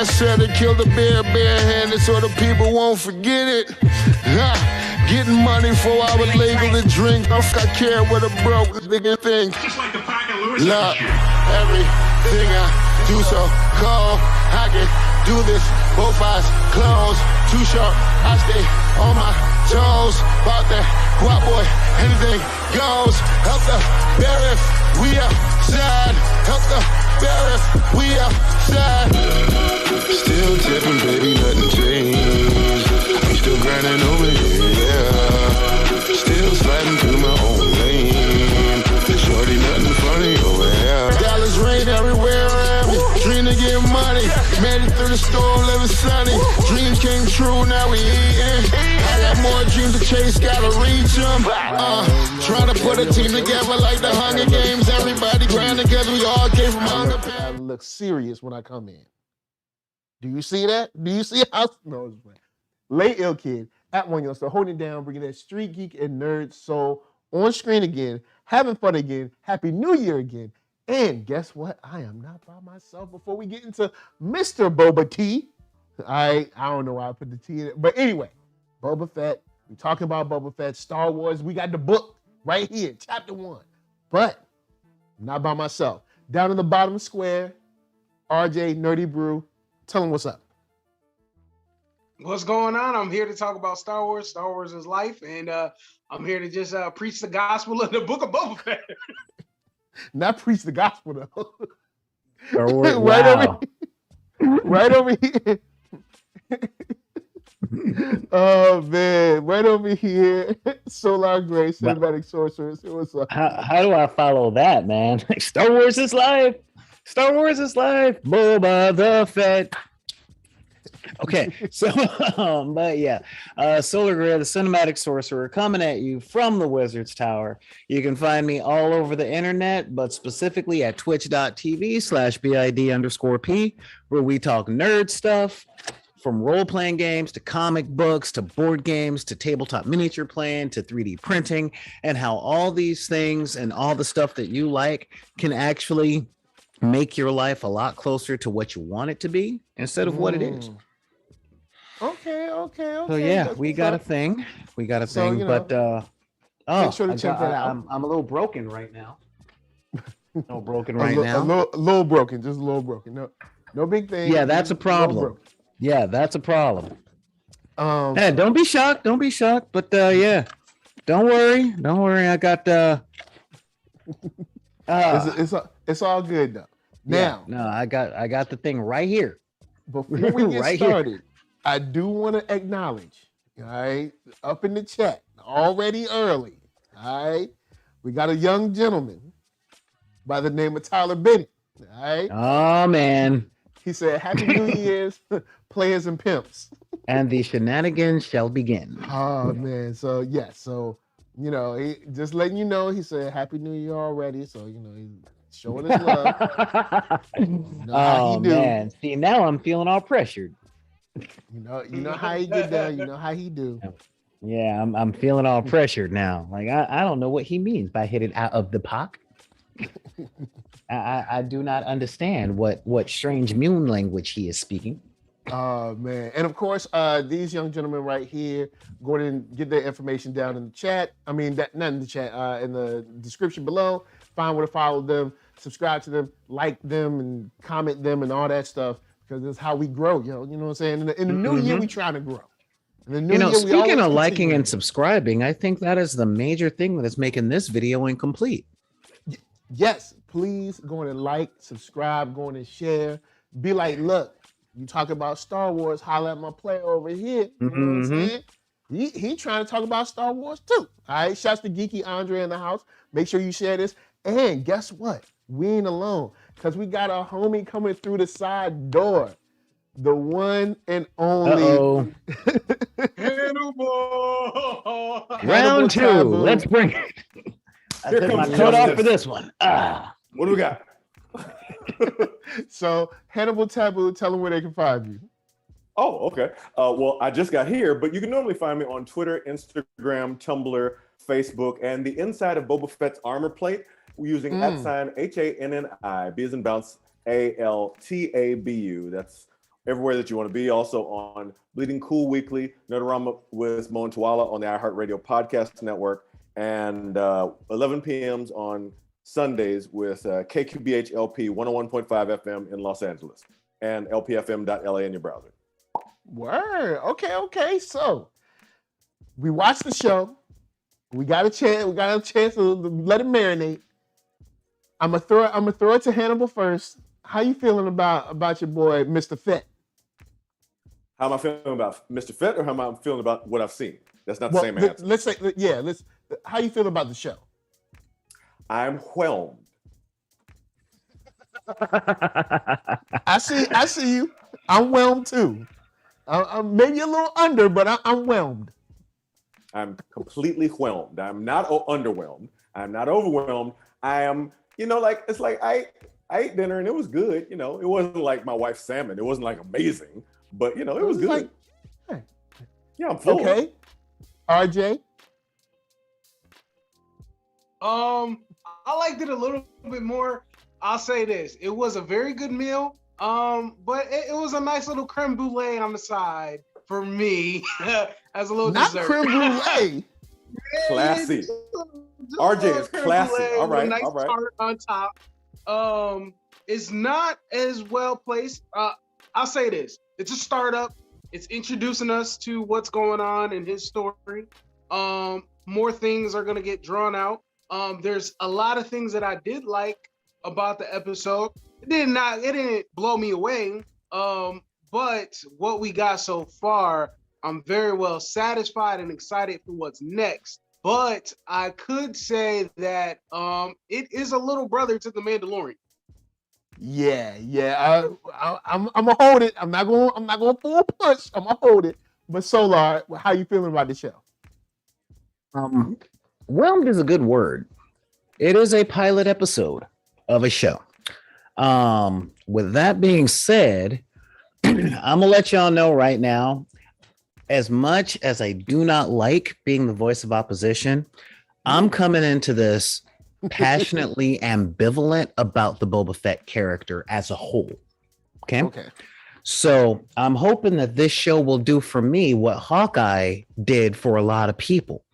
I said it, killed a bear barehanded so the people won't forget it. Getting money for I was legal to drink. I care what a broke nigga think. Just like the pack of Lewis. Look, everything I do so cold. I can do this, both eyes closed. Too short, I stay on my toes. About that guap boy, anything goes. Help the bear if we outside. Help the bear if we outside. Still tipping, baby, nothing changed. We still grinding over here, yeah. Still sliding through my own lane. Shorty, nothing funny over here. Dallas rain everywhere around me. Dream to get money. Made it through the storm, living sunny. Dreams came true, now we eating. I got more dreams to chase, gotta reach them. Trying to put a team together like the Hunger Games. Everybody grind together, we all came from hunger. I look serious when I come in. Do you see that? Do you see how? No, it's fine. Lay Ill Kid at OneYoungsta, holding it down, bringing that StreetGeek and NERDSoul on screen again, having fun again. Happy New Year again. And guess what? I am not by myself. Before we get into Mr. Boba T, I don't know why I put the T in it, but anyway, Boba Fett. We're talking about Boba Fett, Star Wars. We got the book right here, chapter 1. But I'm not by myself. Down in the bottom square, RJ Nerdy Brew. Tell him what's up. What's going on? I'm here to talk about Star Wars. Star Wars is life, and I'm here to just preach the gospel of the book of Boba Fett. Not preach the gospel though. Star Wars, wow. Right over here. Oh man, right over here. Solar Grace, Cinematic Sorceress. What's up? How do I follow that, man? Star Wars is life. Star Wars is life. Boba the Fett. Okay, so but yeah, Solar Gray, the Cinematic Sorcerer, coming at you from the Wizard's Tower. You can find me all over the internet, but specifically at twitch.tv/BID_P, where we talk nerd stuff, from role-playing games to comic books to board games to tabletop miniature playing to 3D printing, and how all these things and all the stuff that you like can actually make your life a lot closer to what you want it to be instead of what it is. Okay. So yeah, we got a thing. We got a thing, you know, but make sure to check that out. I'm a little broken right now. A little broken just a little broken. No big thing. Yeah, that's a problem. Yeah, that's a problem. Hey, don't be shocked. But yeah, don't worry. I got it's all good though. Now, no, I got the thing right here. Before we get started, I do want to acknowledge, all right, up in the chat, already early, all right, we got a young gentleman by the name of Tyler Bennett, all right? Oh, man. He said, Happy New Year's, players and pimps. And the shenanigans shall begin. Oh, man. So, yeah, you know, he, just letting you know, he said, Happy New Year already. So, you know, he's showing his love. Oh, man. See, now I'm feeling all pressured. You know how he get down. You know how he do. Yeah, I'm feeling all pressured now. Like, I don't know what he means by hit it out of the pocket. I do not understand what strange moon language he is speaking. Oh, man. And of course, these young gentlemen right here, go ahead and get their information down in the chat. I mean, not in the chat, in the description below. Find where to follow them, subscribe to them, like them, and comment them and all that stuff, because that's how we grow, yo. You know what I'm saying? In the new year, we trying to grow. Speaking of liking and subscribing, I think that is the major thing that is making this video incomplete. Yes, please go on and like, subscribe, go on and share. Be like, look, you talk about Star Wars, holla at my player over here. You know what I'm saying? He trying to talk about Star Wars too. All right, shouts to Geeky Andre in the house. Make sure you share this. And guess what? We ain't alone, because we got a homie coming through the side door. The one and only Hannibal. Round two. Taboo. Let's bring it. I took my coat off for this one. What do we got? So, Hannibal Taboo, tell them where they can find you. Oh, okay. Well, I just got here, but you can normally find me on Twitter, Instagram, Tumblr, Facebook, and the inside of Boba Fett's armor plate using @ HANNI, B as in bounce, ALTABU. That's everywhere that you want to be. Also on Bleeding Cool Weekly, Nerdorama with Mo and Tuala on the iHeartRadio Podcast Network, and 11 p.m. on Sundays with KQBH LP 101.5 FM in Los Angeles and lpfm.la in your browser. Word. Okay. So we watched the show. We got a chance to let it marinate. I'm gonna throw it to Hannibal first. How you feeling about your boy, Mr. Fett? How am I feeling about Mr. Fett, or how am I feeling about what I've seen? That's not the same answer. Let's say, how you feeling about the show? I'm whelmed. I see you. I'm whelmed too. I'm maybe a little under, but I'm whelmed. I'm completely whelmed. I'm not underwhelmed. I'm not overwhelmed. I am, it's like I ate dinner and it was good. It wasn't like my wife's salmon. It wasn't like amazing, but it was good. Like, hey. Yeah, I'm full. Okay. RJ? I liked it a little bit more. I'll say this. It was a very good meal. But it was a nice little creme brulee on the side for me as a little dessert. Not creme brulee. Classy. RJ is classy. All right. Nice tart on top. It's not as well placed. I'll say this. It's a startup. It's introducing us to what's going on in his story. More things are gonna get drawn out. There's a lot of things that I did like about the episode. It didn't blow me away. But what we got so far, I'm very well satisfied and excited for what's next. But I could say that it is a little brother to The Mandalorian. Yeah. I'm gonna hold it. I'm not gonna pull a punch. I'm gonna hold it. But Solar, how you feeling about the show? Whelmed is a good word. It is a pilot episode of a show. With that being said, I'm gonna let y'all know right now, as much as I do not like being the voice of opposition, I'm coming into this passionately ambivalent about the Boba Fett character as a whole. Okay. So I'm hoping that this show will do for me what Hawkeye did for a lot of people.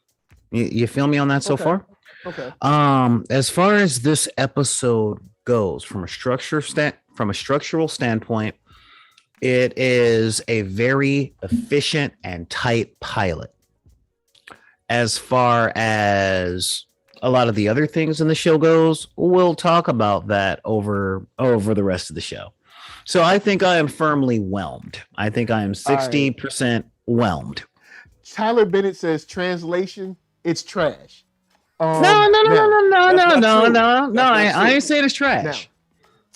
You feel me on that so far? Okay. As far as this episode goes, from a structural standpoint, it is a very efficient and tight pilot. As far as a lot of the other things in the show goes, we'll talk about that over the rest of the show. So I think I am firmly whelmed. I think I am 60% whelmed. Tyler Bennett says, translation, it's trash. No. I ain't saying it's trash.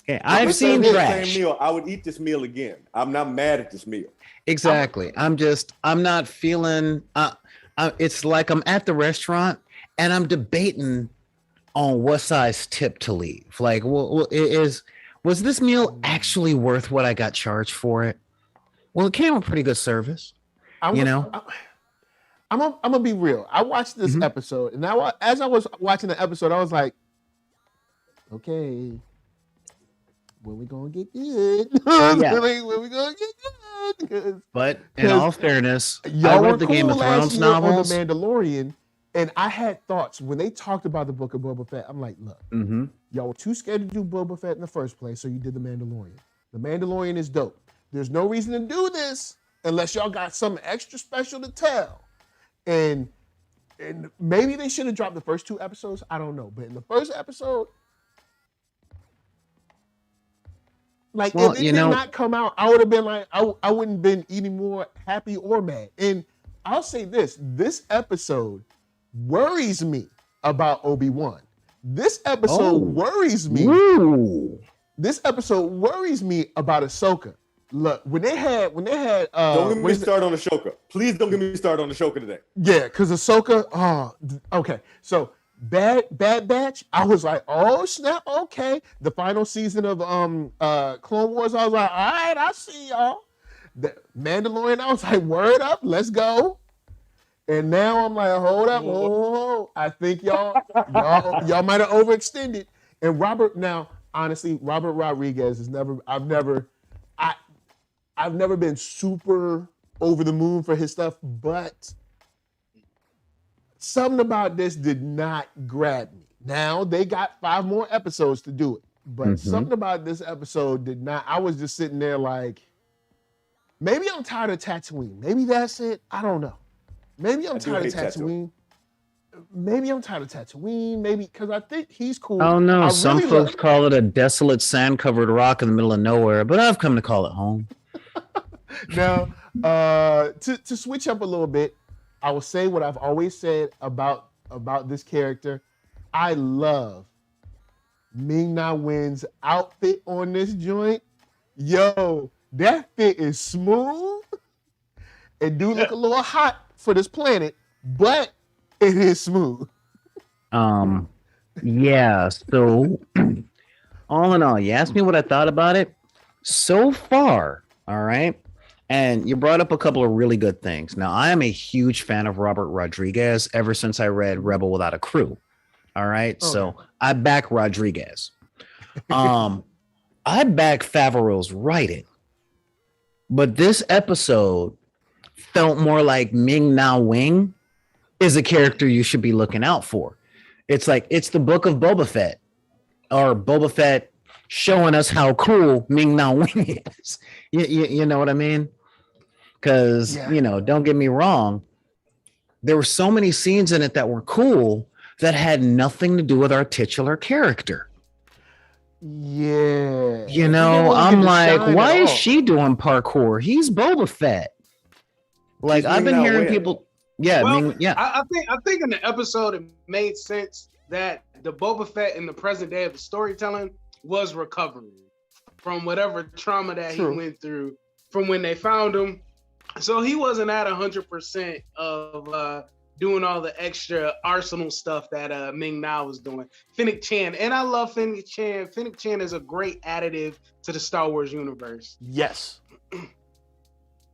Okay, I've seen trash. Same meal. I would eat this meal again. I'm not mad at this meal. Exactly. I'm not feeling. It's like I'm at the restaurant and I'm debating on what size tip to leave. Like, was this meal actually worth what I got charged for it? Well, it came with pretty good service. I'm gonna be real. I watched this episode, and now as I was watching the episode, I was like, okay, when we gonna get good? When we gonna get good? But in all fairness, I read the Game of Thrones novels. On The Mandalorian, and I had thoughts when they talked about the book of Boba Fett. I'm like, look, y'all were too scared to do Boba Fett in the first place, so you did The Mandalorian. The Mandalorian is dope. There's no reason to do this unless y'all got something extra special to tell. And maybe they should have dropped the first 2 episodes. I don't know. But in the first episode, if it did not come out, I would have been like, I wouldn't have been any more happy or mad. And I'll say this episode worries me about Obi-Wan. This episode worries me. Ooh. This episode worries me about Ahsoka. Look, when they had don't get me started on Ahsoka. Please don't get me started on Ahsoka today. Yeah, because Ahsoka, okay. So Bad Batch, I was like, oh snap, okay. The final season of Clone Wars, I was like, all right, I see y'all. The Mandalorian, I was like, word up, let's go. And now I'm like, hold up, I think y'all might have overextended. And Robert Rodriguez is I've never been super over the moon for his stuff, but something about this did not grab me. Now they got 5 more episodes to do it, but something about this episode did not. I was just sitting there like, maybe I'm tired of Tatooine. Maybe that's it. I don't know. Maybe I'm tired of Tatooine. Maybe I'm tired of Tatooine. Maybe because I think he's cool. Oh no, I some really folks call it a desolate sand-covered rock in the middle of nowhere, but I've come to call it home. Now, to switch up a little bit, I will say what I've always said about this character. I love Ming-Na Wen's outfit on this joint. Yo, that fit is smooth. It do look a little hot for this planet, but it is smooth. Yeah, so all in all, you asked me what I thought about it. So far, all right. And you brought up a couple of really good things. Now, I am a huge fan of Robert Rodriguez ever since I read Rebel Without a Crew. All right. Okay. So I back Rodriguez. I back Favreau's writing. But this episode felt more like Ming-Na Wing is a character you should be looking out for. It's like it's the book of Boba Fett, or Boba Fett showing us how cool Ming-Na Wing is. You know what I mean? Because, you know, don't get me wrong. There were so many scenes in it that were cool that had nothing to do with our titular character. Yeah. You know, I'm like, why is she doing parkour? He's Boba Fett. Like, I've been hearing people. Yeah, well, I think in the episode it made sense that the Boba Fett in the present day of the storytelling was recovering from whatever trauma that he went through from when they found him. So he wasn't at 100% of doing all the extra arsenal stuff that Ming-Na was doing. Fennec Chan, and I love Fennec Chan. Fennec Chan is a great additive to the Star Wars universe. Yes.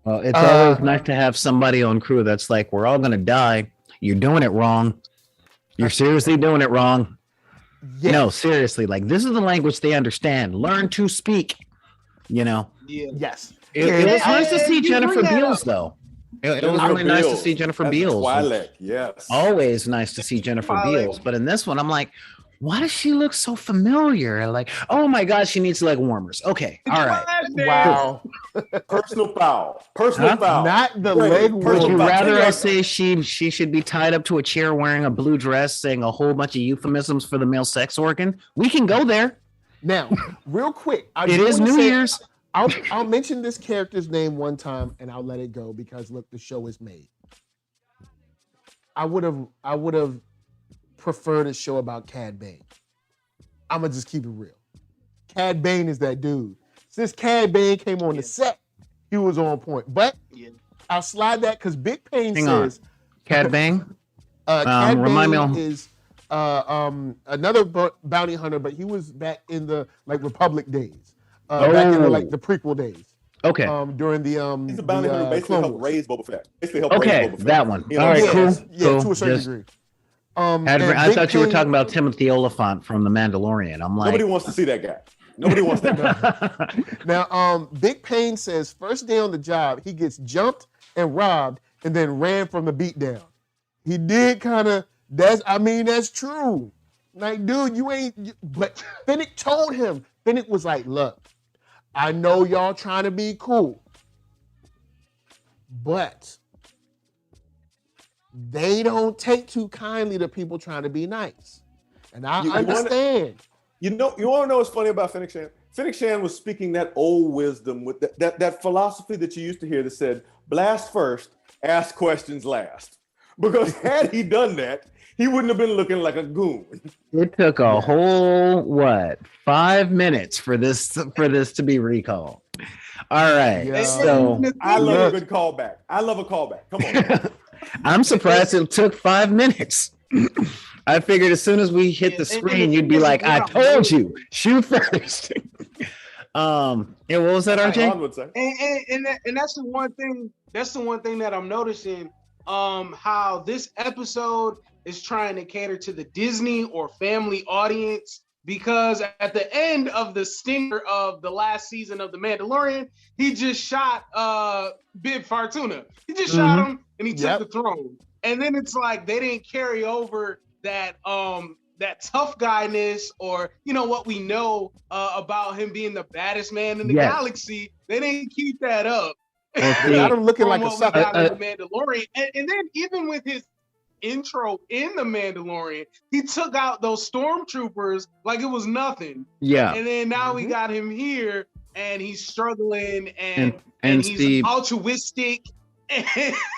Well, it's always nice to have somebody on crew that's like, we're all going to die. You're doing it wrong. You're seriously doing it wrong. Yes. No, seriously. Like, this is the language they understand. Learn to speak, you know? Yeah. Yes. It was nice to see Jennifer Beals, though. It was really nice to see Jennifer Beals. Twilight, yes. Always nice to see Jennifer Beals. But in this one, I'm like, why does she look so familiar? Like, oh my God, she needs leg warmers. Okay, all right. Wow. Personal foul. Personal foul. Not the leg warmers. Would you rather I say she should be tied up to a chair wearing a blue dress saying a whole bunch of euphemisms for the male sex organ? We can go there. Now, real quick. It is New Year's. I'll mention this character's name one time and I'll let it go because look, the show is made. I would have preferred a show about Cad Bane. I'm gonna just keep it real. Cad Bane is that dude. Since Cad Bane came on the set, he was on point. But I'll slide that because Big Pain says Cad Bane. Cad remind Bane me is another bounty hunter, but he was back in the Republic days. Back in the prequel days. Okay. During the he's a bounty hunter basically helped raise Boba Fett. Basically helped raise Boba Fett. That one. You know, all right, cool. Yeah, to a certain degree. I thought you were talking about Timothy Oliphant from The Mandalorian. I'm like, nobody wants to see that guy. Nobody wants that guy. Now, Big Pain says first day on the job, he gets jumped and robbed and then ran from the beatdown. He did kind of. That's true. Like, dude, but Fennec told him. Fennec was like, look, I know y'all trying to be cool, but they don't take too kindly to people trying to be nice. And I understand. You want to know what's funny about Fennec Shan? Fennec Shan was speaking that old wisdom with that philosophy that you used to hear that said, blast first, ask questions last. Because had he done that, he wouldn't have been looking like a goon. It took a whole 5 minutes for this to be recalled. All right. Yeah. So I love a good callback. I love a callback. Come on. I'm surprised it took 5 minutes. I figured as soon as we hit the screen, you'd be like, I told you, shoot first. What was that, RJ? And that's the one thing. That's the one thing that I'm noticing. How this episode is trying to cater to the Disney or family audience, because at the end of the stinger of the last season of The Mandalorian, he just shot Bib Fortuna. He just shot him and he took the throne. And then it's like they didn't carry over that that tough guyness, or what we know about him being the baddest man in the galaxy. They didn't keep that up. They got him looking like a sucker. In The Mandalorian, and then even with his intro in The Mandalorian, he took out those stormtroopers like it was nothing. Yeah. And then now we got him here, and he's struggling, and he's Steve, altruistic.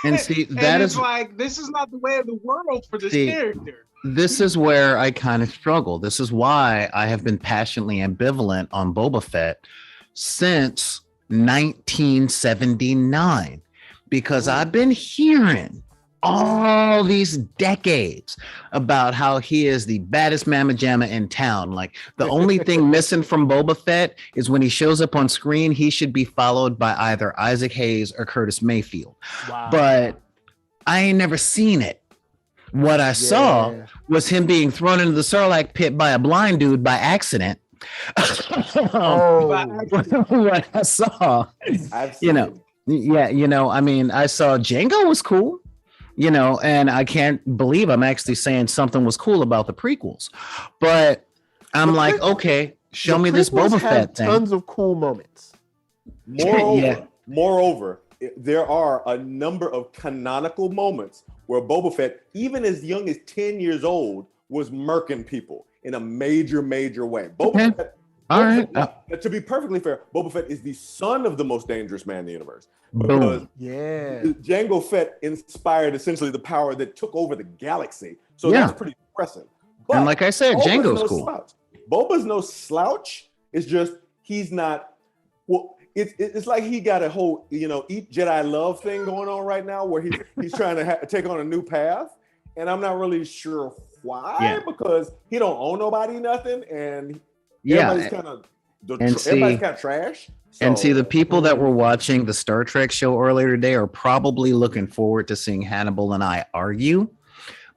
And see, that is like, this is not the way of the world for this character. This is where I kind of struggle. This is why I have been passionately ambivalent on Boba Fett since 1979, because I've been hearing all these decades about how he is the baddest mamma jamma in town. Like, the only thing missing from Boba Fett is when he shows up on screen, he should be followed by either Isaac Hayes or Curtis Mayfield. Wow. But I ain't never seen it. What I saw was him being thrown into the Sarlacc pit by a blind dude by accident. What I saw, I mean, I saw Django was cool. And I can't believe I'm actually saying something was cool about the prequels, but I'm like, okay, show me this Boba Fett thing. Tons of cool moments. Moreover, there are a number of canonical moments where Boba Fett, even as young as 10 years old, was murking people in a major way. Boba Fett, to be perfectly fair, Boba Fett is the son of the most dangerous man in the universe. Because Jango Fett inspired essentially the power that took over the galaxy. So that's pretty impressive. But and like I said, Boba's Django's cool. Slouch. Boba's no slouch. It's just he's not. Well, it's like he got a whole eat Jedi love thing going on right now, where he's trying to take on a new path, and I'm not really sure why, because he don't owe nobody nothing, and everybody's kind of trash. So, and see, the people that were watching the Star Trek show earlier today are probably looking forward to seeing Hannibal and I argue.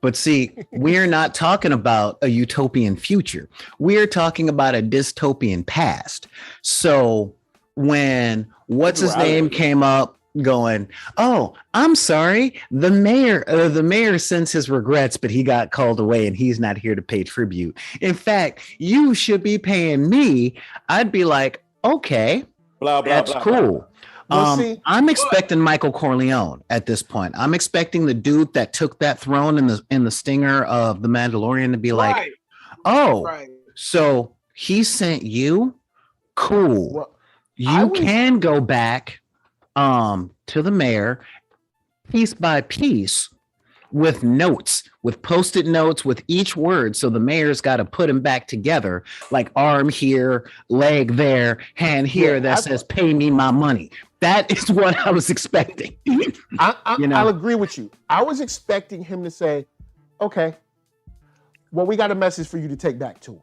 But see, we're not talking about a utopian future. We're talking about a dystopian past. So when what's-his-name came up going, oh, I'm sorry, the mayor sends his regrets, but he got called away and he's not here to pay tribute. In fact, you should be paying me. I'd be like, okay, that's cool. I'm expecting Michael Corleone at this point. I'm expecting the dude that took that throne in the stinger of The Mandalorian to be like, so he sent you? Cool. Well, you can go back to the mayor piece by piece with notes, with post-it notes with each word. So the mayor's got to put them back together, like arm here, leg there, hand here, that says pay me my money. That is what I was expecting. I'll agree with you. I was expecting him to say, okay, well, we got a message for you to take back to him.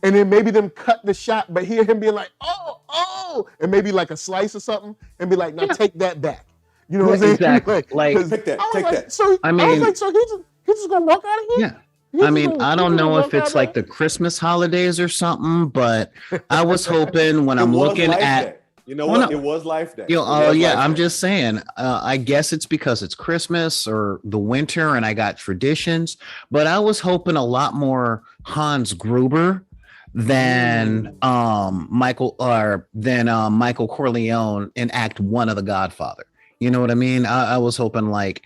And then maybe them cut the shot, but hear him being like, oh, and maybe like a slice or something, and be like, now take that back. You know what I'm saying? Exactly. Take that. So I was like, so he's just gonna walk out of here? Yeah. I mean, I don't know if it's like the Christmas holidays or something, but I was hoping when I'm looking at, it was Life Day. I'm just saying, I guess it's because it's Christmas or the winter and I got traditions, but I was hoping a lot more Hans Gruber than Michael Corleone in Act 1 of The Godfather. You know what I mean? I was hoping like,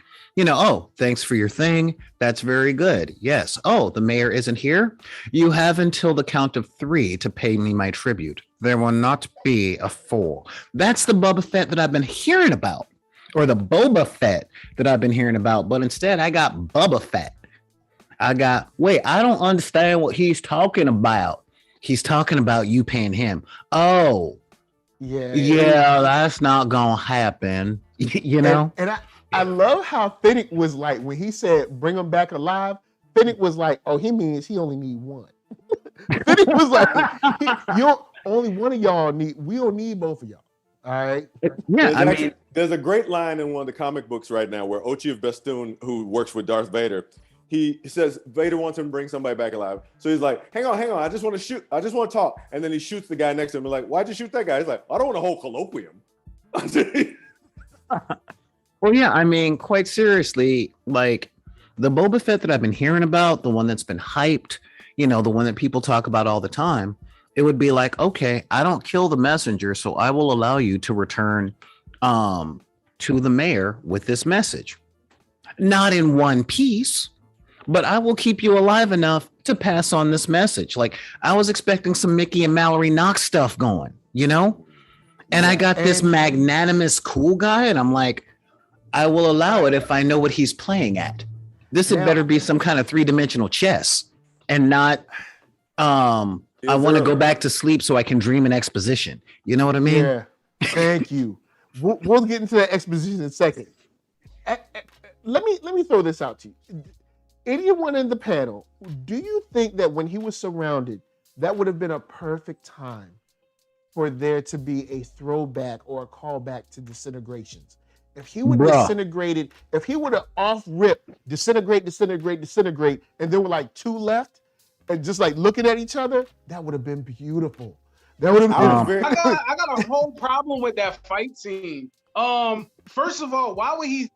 thanks for your thing. That's very good. Yes. Oh, the mayor isn't here. You have until the count of 3 to pay me my tribute. There will not be a 4. That's the Boba Fett that I've been hearing about, or the Boba Fett that I've been hearing about. But instead I got Boba Fett. I don't understand what he's talking about. He's talking about you paying him. Oh, yeah, that's not gonna happen. And I love how Finnick was like, when he said bring him back alive, Finnick was like, oh, he means he only need one. Finnick was like, only one of y'all we don't need both of y'all. All right. There's a great line in one of the comic books right now where Ochi of Bestoon, who works with Darth Vader, he says Vader wants him to bring somebody back alive. So he's like, hang on, I just want to shoot. I just want to talk. And then he shoots the guy next to him. Like, why'd you shoot that guy? He's like, I don't want a whole colloquium. Well, yeah, I mean, quite seriously, like the Boba Fett that I've been hearing about, the one that's been hyped, you know, the one that people talk about all the time, it would be like, okay, I don't kill the messenger, so I will allow you to return to the mayor with this message. Not in one piece, but I will keep you alive enough to pass on this message. Like I was expecting some Mickey and Mallory Knox stuff going, you know? And I got this magnanimous cool guy, and I'm like, I will allow it if I know what he's playing at. This had better be some kind of 3-dimensional chess and not I want to go back to sleep so I can dream an exposition. You know what I mean? Yeah. Thank you. We'll get into that exposition in a second. Let me throw this out to you. Anyone in the panel, do you think that when he was surrounded, that would have been a perfect time for there to be a throwback or a callback to Disintegrations? If he would disintegrated, if he would have off rip disintegrate, and there were like two left, and just like looking at each other, that would have been beautiful. That would have been. I got a whole problem with that fight scene. First of all, why would he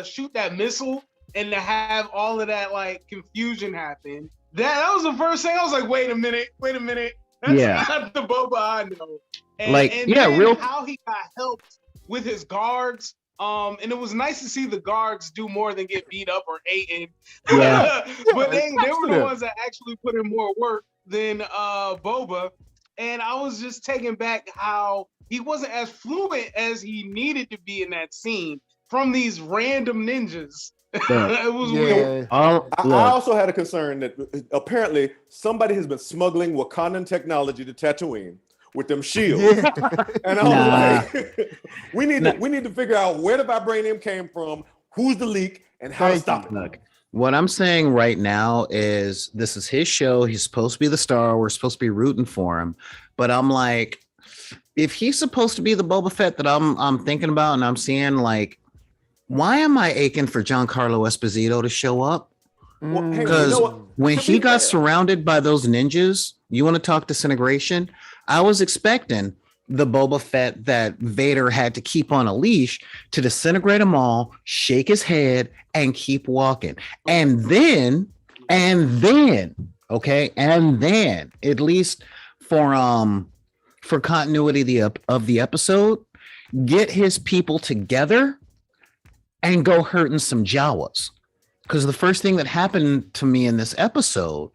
shoot that missile and to have all of that like confusion happen? That was the first thing. I was like, wait a minute. That's not the Boba I know. And how he got helped with his guards. And it was nice to see the guards do more than get beat up or eaten. Yeah. But they were the ones that actually put in more work than Boba. And I was just taken back how he wasn't as fluent as he needed to be in that scene from these random ninjas. It was weird. I also had a concern that apparently somebody has been smuggling Wakandan technology to Tatooine with them shields. And I was like, we need to figure out where the vibranium came from, who's the leak, and how to stop it. Look, what I'm saying right now is this is his show. He's supposed to be the star. We're supposed to be rooting for him. But I'm like, if he's supposed to be the Boba Fett that I'm thinking about and I'm seeing, like, why am I aching for Giancarlo Esposito to show up? Because when he got surrounded by those ninjas, you want to talk disintegration? I was expecting the Boba Fett that Vader had to keep on a leash to disintegrate them all, shake his head, and keep walking. And then, at least for continuity of the episode, get his people together and go hurting some Jawas. Because the first thing that happened to me in this episode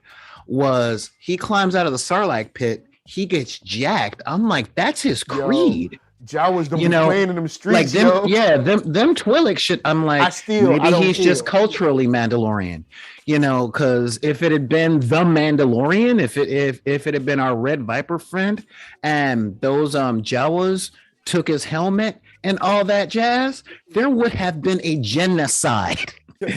was he climbs out of the Sarlacc pit, he gets jacked. I'm like, that's his creed. Jawas don't be playing in them streets, like them, them Twi'lek shit. I'm like, maybe he's just culturally Mandalorian, because if it had been the Mandalorian, if it had been our Red Viper friend, and those Jawas took his helmet and all that jazz, there would have been a genocide.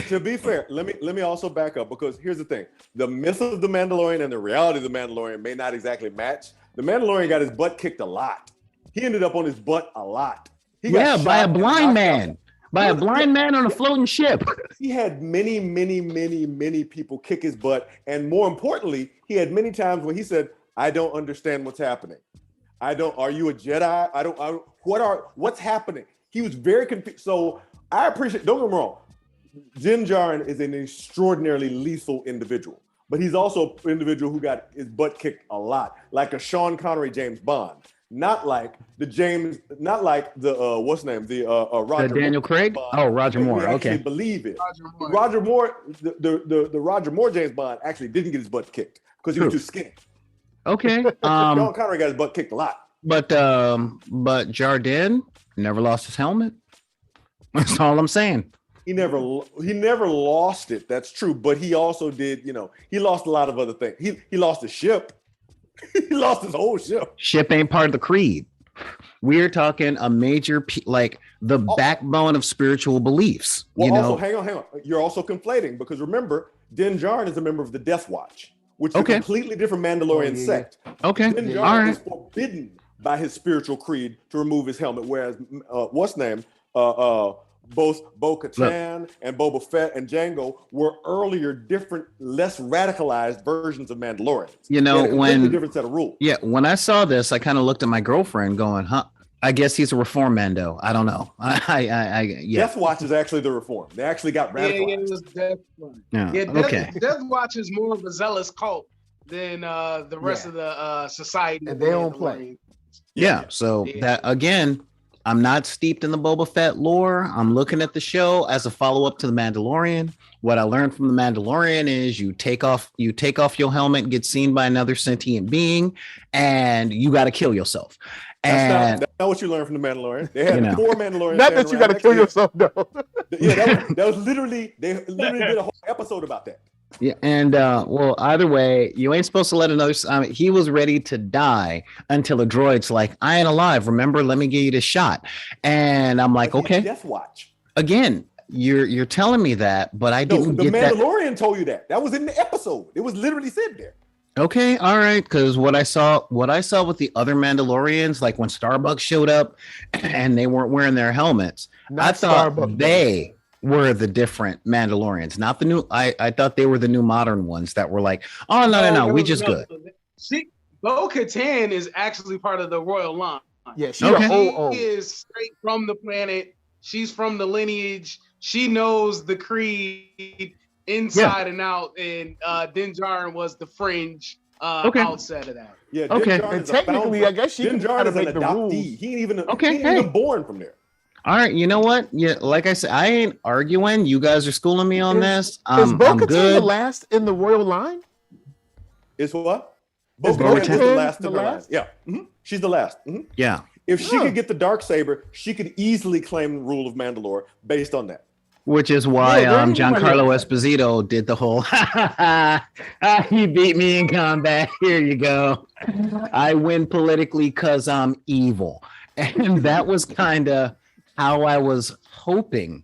To be fair, let me also back up, because here's the thing. The myth of the Mandalorian and the reality of the Mandalorian may not exactly match. The Mandalorian got his butt kicked a lot. He ended up on his butt a lot. By a blind man. By a blind man on a floating ship. He had many, many, many, many people kick his butt. And more importantly, he had many times when he said, I don't understand what's happening. Are you a Jedi? What's happening? He was very confused. So I appreciate, don't get me wrong, Din Djarin is an extraordinarily lethal individual, but he's also an individual who got his butt kicked a lot, like a Sean Connery James Bond, not like the Roger Daniel Craig. Bond, oh, Roger Moore. Okay, believe it. Roger Moore, the Roger Moore James Bond actually didn't get his butt kicked because he was too skinny. Okay, Sean Connery got his butt kicked a lot, but Jardin never lost his helmet. That's all I'm saying. He never lost it. That's true. But he also did, he lost a lot of other things. He lost his ship. He lost his whole ship. Ship ain't part of the creed. We're talking a major, backbone of spiritual beliefs. Well, also, hang on. You're also conflating, because remember, Din Djarin is a member of the Death Watch, which is a completely different Mandalorian sect. Okay. Din Djarin is forbidden by his spiritual creed to remove his helmet, whereas both Bo-Katan and Boba Fett and Jango were earlier, different, less radicalized versions of Mandalorians. You know, they had a completely different set of rules. Yeah, when I saw this, I kind of looked at my girlfriend going, huh, I guess he's a reform Mando. I don't know. Yeah. Death Watch is actually the reform. They actually got radicalized. Yeah, it was Death Watch. Yeah, Yeah, Death Watch is more of a zealous cult than the rest of the society. And they don't play. Yeah, so that again, I'm not steeped in the Boba Fett lore. I'm looking at the show as a follow-up to the Mandalorian. What I learned from the Mandalorian is you take off your helmet, get seen by another sentient being, and you got to kill yourself. That's not what you learned from the Mandalorian. They had 4 Mandalorians. Not that you got to kill yourself, though. Yeah, that was literally, they literally did a whole episode about that. Yeah, and well, either way, you ain't supposed to let another. He was ready to die until a droid's like, "I ain't alive. Remember, let me give you this shot." And I'm like, "Okay." Death Watch. Again, you're telling me that, but I didn't get that. The Mandalorian told you that. That was in the episode. It was literally said there. Okay, all right, because what I saw with the other Mandalorians, like when Starbucks showed up and they weren't wearing their helmets, I thought they were the different Mandalorians, not the new. I thought they were the new modern ones that were like, oh no, we just good. See, Bo-Katan is actually part of the royal line. Yeah, she is straight from the planet. She's from the lineage. She knows the creed inside and out. And Din Djarin was the fringe outside of that. Yeah, okay. And technically, I guess she Din Djarin is an adoptee. He ain't even born from there. All right, you know what? Yeah, like I said, I ain't arguing. You guys are schooling me on this. Is Bo-Katan the last in the royal line? Is what? Bo-Katan is the last in the line. Yeah, she's the last. Yeah. If she could get the Darksaber, she could easily claim the rule of Mandalore based on that. Which is why Giancarlo Esposito did the whole he beat me in combat. Here you go. I win politically because I'm evil. And that was kind of how I was hoping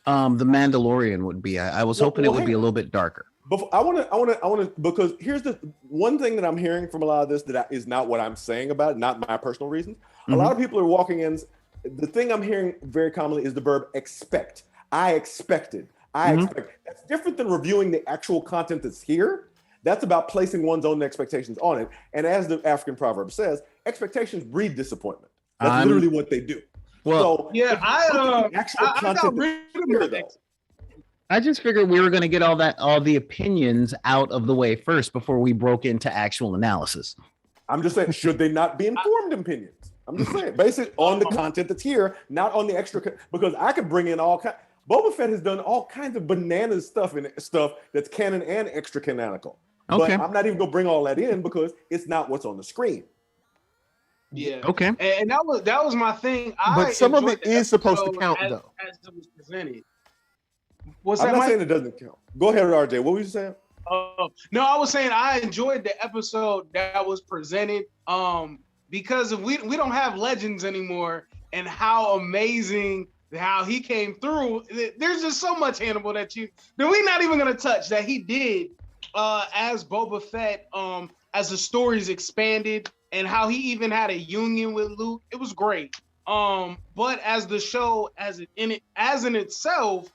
the Mandalorian would be. I was hoping it would be a little bit darker. But I want to, because here's the one thing that I'm hearing from a lot of this that is not what I'm saying about it, not my personal reasons. A lot of people are walking in. The thing I'm hearing very commonly is the verb expect. I expected. I expect. That's different than reviewing the actual content that's here. That's about placing one's own expectations on it. And as the African proverb says, expectations breed disappointment. That's literally what they do. Well, so, I just figured we were going to get all the opinions out of the way first before we broke into actual analysis. I'm just saying, should they not be informed opinions? I'm just saying, basically on the content that's here, not on the extra, because I could bring in all kinds. Boba Fett has done all kinds of bananas stuff that's canon and extra canonical. Okay. But I'm not even going to bring all that in because it's not what's on the screen. Yeah. Okay. And that was my thing. But some of it is supposed to count, though. As it was presented. I'm not saying it doesn't count. Go ahead, RJ. What were you saying? No, I was saying I enjoyed the episode that was presented. Because we don't have legends anymore, and how amazing how he came through. There's just so much Hannibal that we're not even gonna touch that he did as Boba Fett. As the stories expanded and how he even had a union with Luke, it was great. But as the show, as in itself,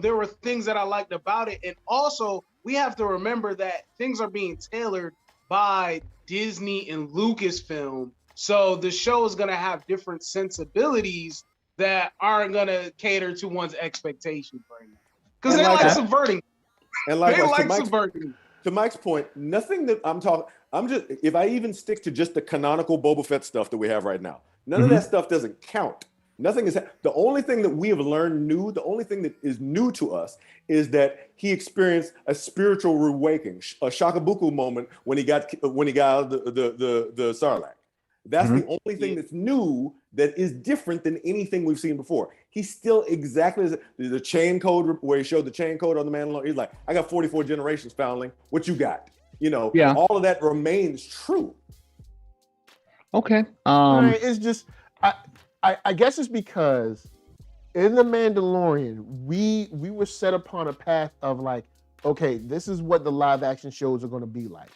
there were things that I liked about it, and also we have to remember that things are being tailored by Disney and Lucasfilm, so the show is gonna have different sensibilities that aren't gonna cater to one's expectations right now, because they like subverting. And subverting. To Mike's point, nothing that if I even stick to just the canonical Boba Fett stuff that we have right now, none of that stuff doesn't count. Nothing is the only thing that we have learned new. The only thing that is new to us is that he experienced a spiritual awakening, a Shakabuku moment when he got out of the Sarlacc. That's the only thing that's new that is different than anything we've seen before. He's still exactly the chain code where he showed the chain code on the Mandalorian. He's like, I got 44 generations, foundling. What you got? All of that remains true. Okay. It's just I guess it's because in the Mandalorian, we were set upon a path of like, okay, this is what the live action shows are going to be like.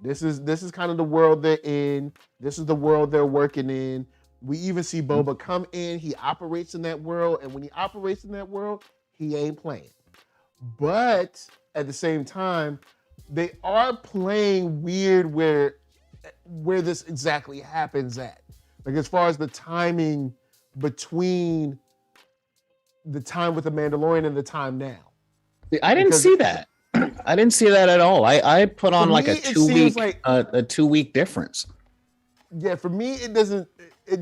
This is kind of the world they're in. This is the world they're working in. We even see Boba come in. He operates in that world, and when he operates in that world, he ain't playing. But at the same time, they are playing weird where this exactly happens at. Like as far as the timing between the time with the Mandalorian and the time now. I didn't see that. I didn't see that at all. I put on like me, a 2 week a 2 week difference. Yeah, for me it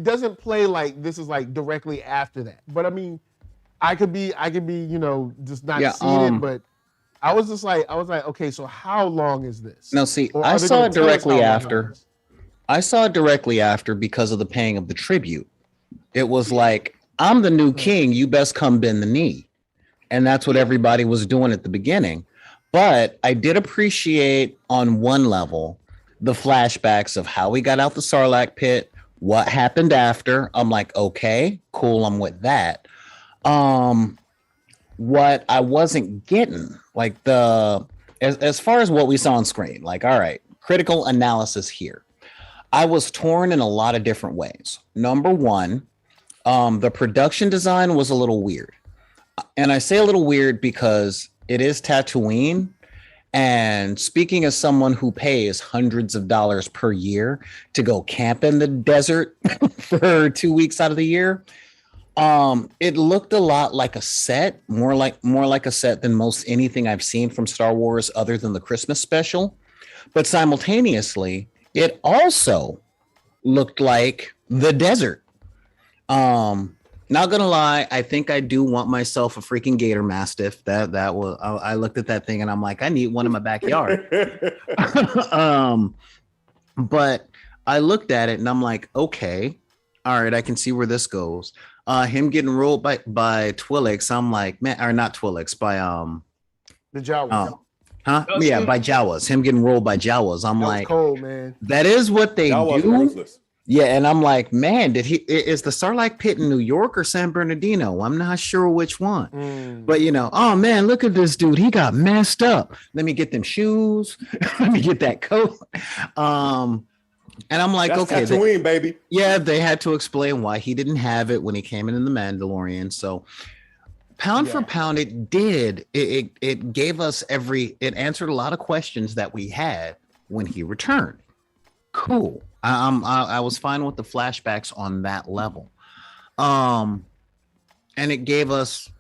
doesn't play like this is like directly after that. But I mean, I could be, just not seeing it, but I was like, okay, so how long is this? No, see, I saw it directly after. I saw it directly after because of the paying of the tribute. It was like, I'm the new king, you best come bend the knee. And that's what everybody was doing at the beginning. But I did appreciate on one level the flashbacks of how we got out the Sarlacc pit, what happened after. I'm like, okay, cool, I'm with that. What I wasn't getting, like as far as what we saw on screen, like, all right, critical analysis here. I was torn in a lot of different ways. Number one, the production design was a little weird. And I say a little weird because it is Tatooine. And speaking as someone who pays hundreds of dollars per year to go camp in the desert for 2 weeks out of the year, it looked a lot like a set, more like a set than most anything I've seen from Star Wars other than the Christmas special. But simultaneously, it also looked like the desert. Not gonna lie, I think I do want myself a freaking Gator Mastiff. That was I looked at that thing and I'm like, I need one in my backyard. But I looked at it and I'm like, okay, all right, I can see where this goes. Him getting rolled by Twi'leks, I'm like, man, or not Twi'leks, by the Jawas. Yeah, by Jawas. Him getting rolled by Jawas. I'm like, cold, man. That is what they Jawas do. ruthless. Yeah, and I'm like, man, is the Sarlacc pit in New York or San Bernardino? I'm not sure which one. But oh man, look at this dude. He got messed up. Let me get them shoes. Let me get that coat. And I'm like, that's okay, Tatooine, baby. Yeah, they had to explain why he didn't have it when he came in The Mandalorian. So pound for pound, it did. It gave us it answered a lot of questions that we had when he returned. Cool. I was fine with the flashbacks on that level. And it gave us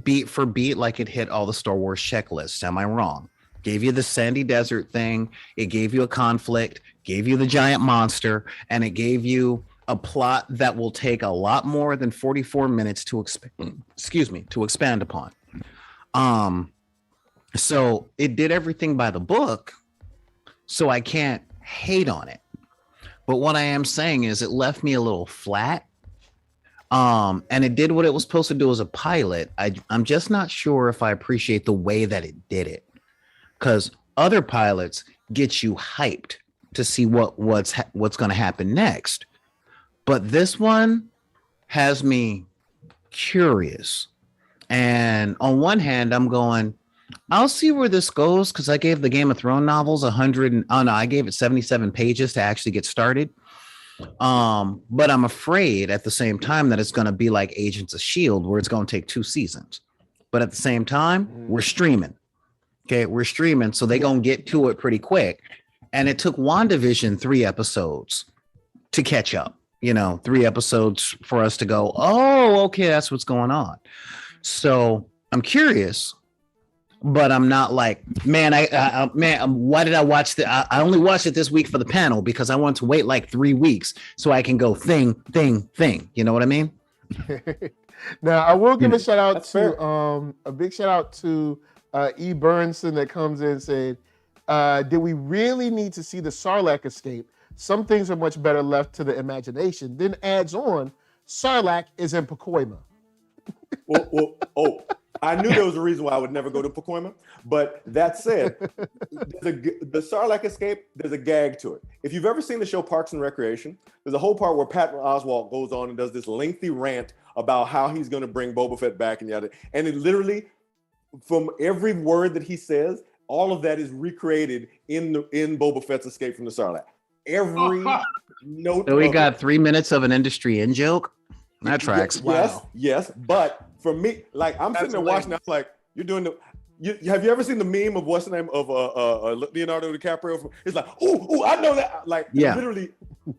beat for beat, like it hit all the Star Wars checklists. Am I wrong? Gave you the sandy desert thing. It gave you a conflict, gave you the giant monster, and it gave you a plot that will take a lot more than 44 minutes to expand upon. So it did everything by the book, so I can't hate on it. But what I am saying is it left me a little flat. And it did what it was supposed to do as a pilot. I'm just not sure if I appreciate the way that it did it. Because other pilots get you hyped to see what's going to happen next. But this one has me curious. And on one hand, I'm going, I'll see where this goes, because I gave the Game of Thrones novels I gave it 77 pages to actually get started. But I'm afraid at the same time that it's going to be like Agents of S.H.I.E.L.D., where it's going to take 2 seasons. But at the same time, we're streaming. Okay, we're streaming, so they're going to get to it pretty quick. And it took WandaVision 3 episodes to catch up. 3 episodes for us to go, oh, okay, that's what's going on. So I'm curious. But I'm not like, man, why did I watch that? I only watched it this week for the panel because I want to wait like 3 weeks so I can go thing. You know what I mean? Now, I will give a shout out to a big shout out to E. Burnson that comes in saying, did we really need to see the Sarlacc escape? Some things are much better left to the imagination. Then adds on, Sarlacc is in Pacoima. I knew there was a reason why I would never go to Pacoima, but that said, the Sarlacc escape, there's a gag to it. If you've ever seen the show Parks and Recreation, there's a whole part where Patton Oswalt goes on and does this lengthy rant about how he's going to bring Boba Fett back and yada. And it literally, from every word that he says, all of that is recreated in Boba Fett's escape from the Sarlacc. every note. So we of got it. 3 minutes of an industry in joke. That tracks. Yes. But for me, like I'm sitting there watching, I'm like, you're doing the. Have you ever seen the meme of what's the name of Leonardo DiCaprio? It's like, ooh, I know that. Like, literally,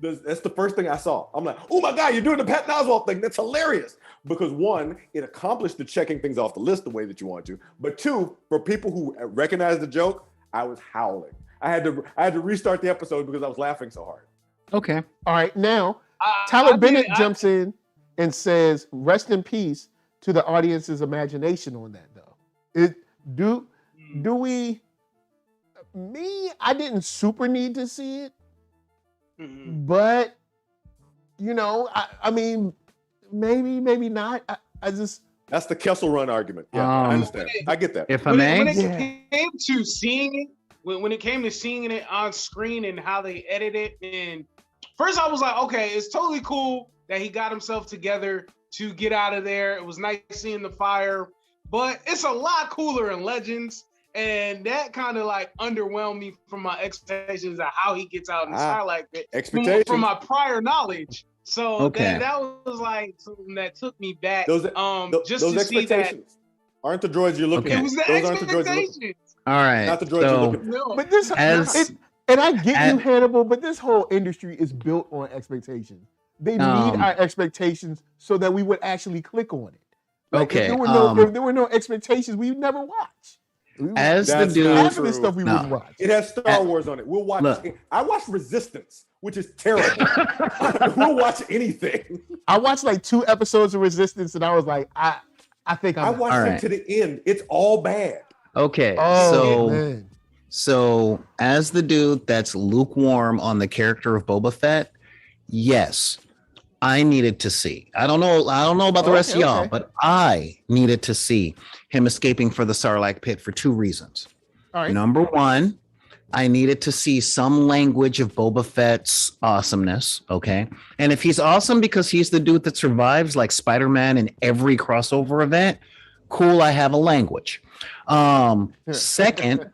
that's the first thing I saw. I'm like, oh my God, you're doing the Patton Oswalt thing. That's hilarious. Because one, it accomplished the checking things off the list the way that you want to. But two, for people who recognize the joke, I was howling. I had to restart the episode because I was laughing so hard. Okay. All right, now Tyler Bennett jumps in and says, "Rest in peace to the audience's imagination on that, though." Do we? I didn't super need to see it, but I mean, maybe not. I just that's the Kessel Run argument. Yeah, I understand. I get that. If I may, when it came to seeing it, when it came to seeing it on screen and how they edit it, and first I was like, okay, it's totally cool that he got himself together to get out of there. It was nice seeing the fire. But it's a lot cooler in Legends, and that kind of like underwhelmed me from my expectations of how he gets out in Starlight Pit from my prior knowledge. So that was like something that took me back. Those just to see that aren't the droids you're looking at. It was the expectations. All right. Not the droids you're looking at. No. But this and I get you, Hannibal, but this whole industry is built on expectations. They need our expectations so that we would actually click on it. Like, if there were no expectations, we'd never watch. Half of this stuff we wouldn't watch. It has Star Wars on it. We'll watch. I watched Resistance, which is terrible. We'll watch anything. I watched like 2 episodes of Resistance, and I was like, I think I watched it to the end. It's all bad. Okay, so as the dude that's lukewarm on the character of Boba Fett, yes. I needed to see. I don't know about the rest of y'all, but I needed to see him escaping for the Sarlacc pit for 2 reasons. All right. Number 1, I needed to see some language of Boba Fett's awesomeness. Okay. And if he's awesome because he's the dude that survives like Spider-Man in every crossover event, cool, I have a language. Second,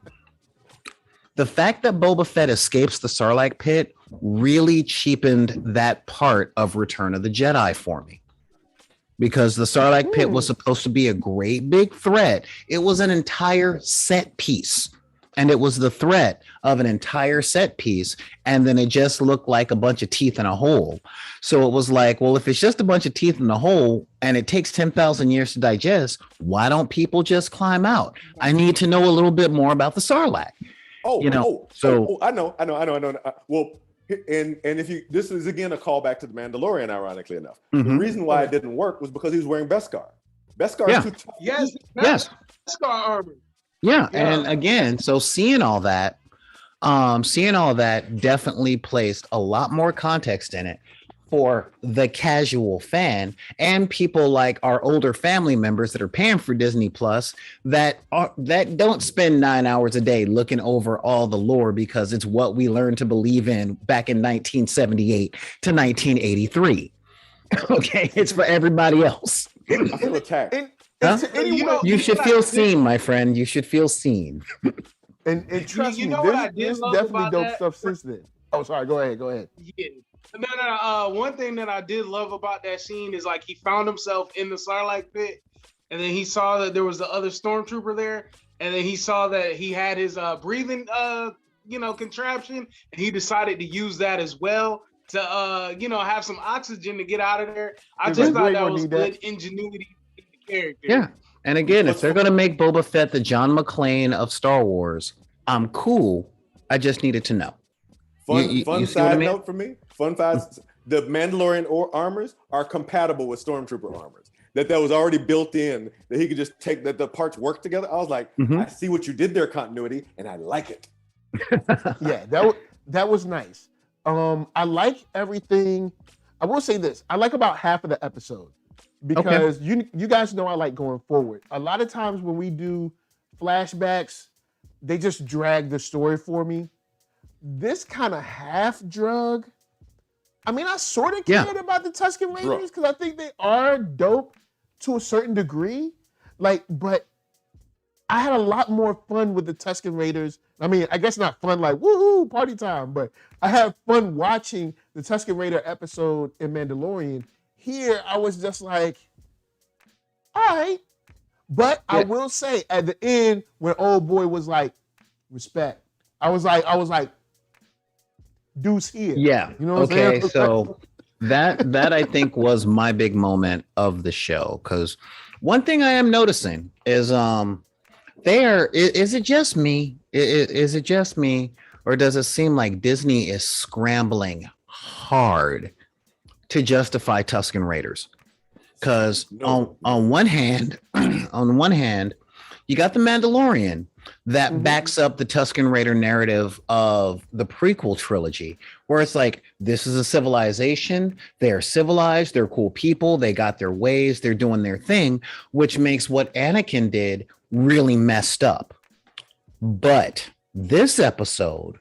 the fact that Boba Fett escapes the Sarlacc pit really cheapened that part of Return of the Jedi for me. Because the Sarlacc pit was supposed to be a great big threat. It was an entire set piece. And it was the threat of an entire set piece. And then it just looked like a bunch of teeth in a hole. So it was like, well, if it's just a bunch of teeth in a hole and it takes 10,000 years to digest, why don't people just climb out? I need to know a little bit more about the Sarlacc. I know. Well, and if this is again a callback to the Mandalorian, ironically enough. The reason why it didn't work was because he was wearing Beskar. Beskar is too tough. Yes. Beskar armor. Yeah, and again, so seeing all that definitely placed a lot more context in it for the casual fan and people like our older family members that are paying for Disney Plus that don't spend 9 hours a day looking over all the lore because it's what we learned to believe in back in 1978 to 1983. Okay, it's for everybody else. I feel attacked. You should feel seen, my friend. You should feel seen. And trust me, there's definitely dope stuff since then. Oh, sorry. Go ahead. Yeah. No. One thing that I did love about that scene is like he found himself in the Sarlacc pit, and then he saw that there was the other stormtrooper there, and then he saw that he had his breathing contraption, and he decided to use that as well to have some oxygen to get out of there. I just thought that was good ingenuity in the character. Yeah. And again, if they're gonna make Boba Fett the John McClane of Star Wars, I'm cool. I just needed to know. Fun side note for me. The Mandalorian armors are compatible with Stormtrooper armors. That was already built in. That he could just take that the parts work together. I was like, I see what you did there, continuity, and I like it. Yeah, that was nice. I like everything. I will say this: I like about half of the episode because you guys know I like going forward. A lot of times when we do flashbacks, they just drag the story for me. This kind of half drug. I mean, I sort of cared about the Tusken Raiders because I think they are dope to a certain degree. But I had a lot more fun with the Tusken Raiders. I mean, I guess not fun like woohoo party time, but I had fun watching the Tusken Raider episode in Mandalorian. Here, I was just like, all right. But I will say at the end, when old boy was like, respect, I was like, Deuce here. Yeah. You know what I'm saying? So that I think was my big moment of the show. Because one thing I am noticing is is it just me? Is it just me? Or does it seem like Disney is scrambling hard to justify Tusken Raiders? Because on one hand, you got the Mandalorian that backs up the Tusken Raider narrative of the prequel trilogy, where it's like, this is a civilization. They're civilized. They're cool people. They got their ways. They're doing their thing, which makes what Anakin did really messed up. But this episode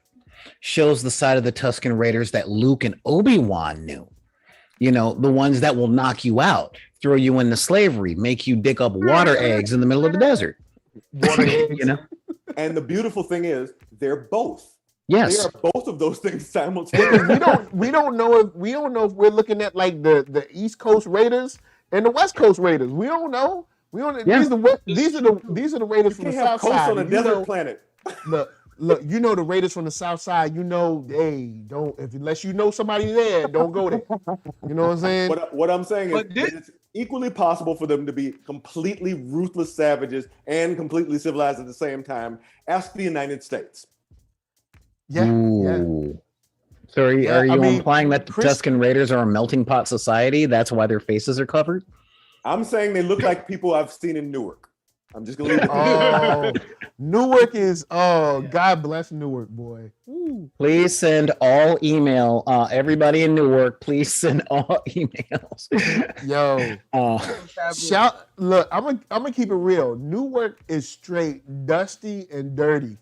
shows the side of the Tusken Raiders that Luke and Obi-Wan knew. You know, the ones that will knock you out, throw you into slavery, make you dig up water eggs in the middle of the desert. Water eggs. You know? And the beautiful thing is, they're both. Yes. They are both of those things simultaneously. we don't know if we're looking at like the East Coast Raiders and the West Coast Raiders. We don't know. We don't. Yeah. These are the Raiders from the South side. On a desert planet. Look, you know the Raiders from the South side. You know, hey, unless you know somebody there, don't go there. You know what I'm saying? What I'm saying is, it's equally possible for them to be completely ruthless savages and completely civilized at the same time. Ask the United States. Yeah. So are you implying that the Tusken Raiders are a melting pot society? That's why their faces are covered? I'm saying they look like people I've seen in Newark. I'm just gonna leave it there. Newark is God bless Newark, boy. Ooh. Please send all email. Everybody in Newark, please send all emails. Yo, look, I'm gonna keep it real. Newark is straight dusty and dirty.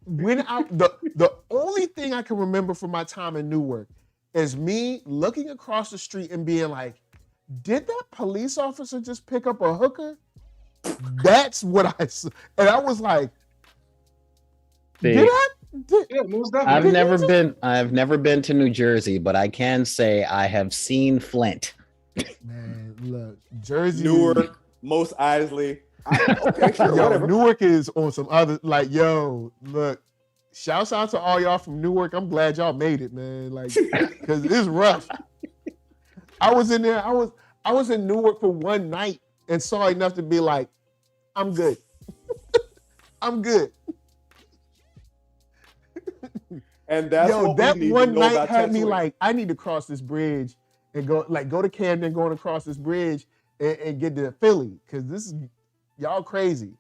When the only thing I can remember from my time in Newark is me looking across the street and being like, did that police officer just pick up a hooker? That's what I saw. And I was like, I've never been to New Jersey, but I can say I have seen Flint. Man, look, Jersey, Newark, Mos Eisley. Okay, sure, whatever. Newark is on some other, like, yo, look, shouts out to all y'all from Newark. I'm glad y'all made it, man. Like, because it's rough. I was in there. I was in Newark for one night and saw enough to be like, I'm good. I'm good. And that's what that we need one to know night about had me Tatooine. like, I need to cross this bridge and go to Camden, going across this bridge and get to Philly, because this is y'all crazy.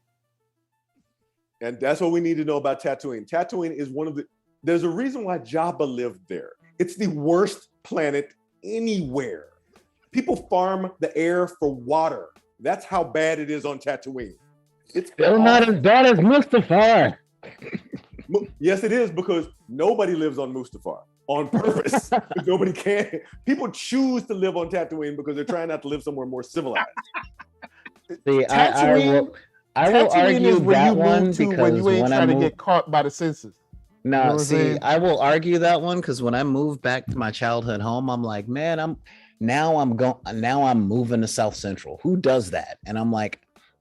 And that's what we need to know about Tatooine. Tatooine is there's a reason why Jabba lived there. It's the worst planet anywhere. People farm the air for water. That's how bad it is on Tatooine. It's still not as bad as Mustafar. Yes, it is, because nobody lives on Mustafar on purpose. Nobody can. People choose to live on Tatooine because they're trying not to live somewhere more civilized. See, I will argue that one because when you ain't trying to get caught by the census. No, you know see, I will argue that one because when I moved back to my childhood home, I'm like, man, I'm moving to South Central. Who does that? And I'm like,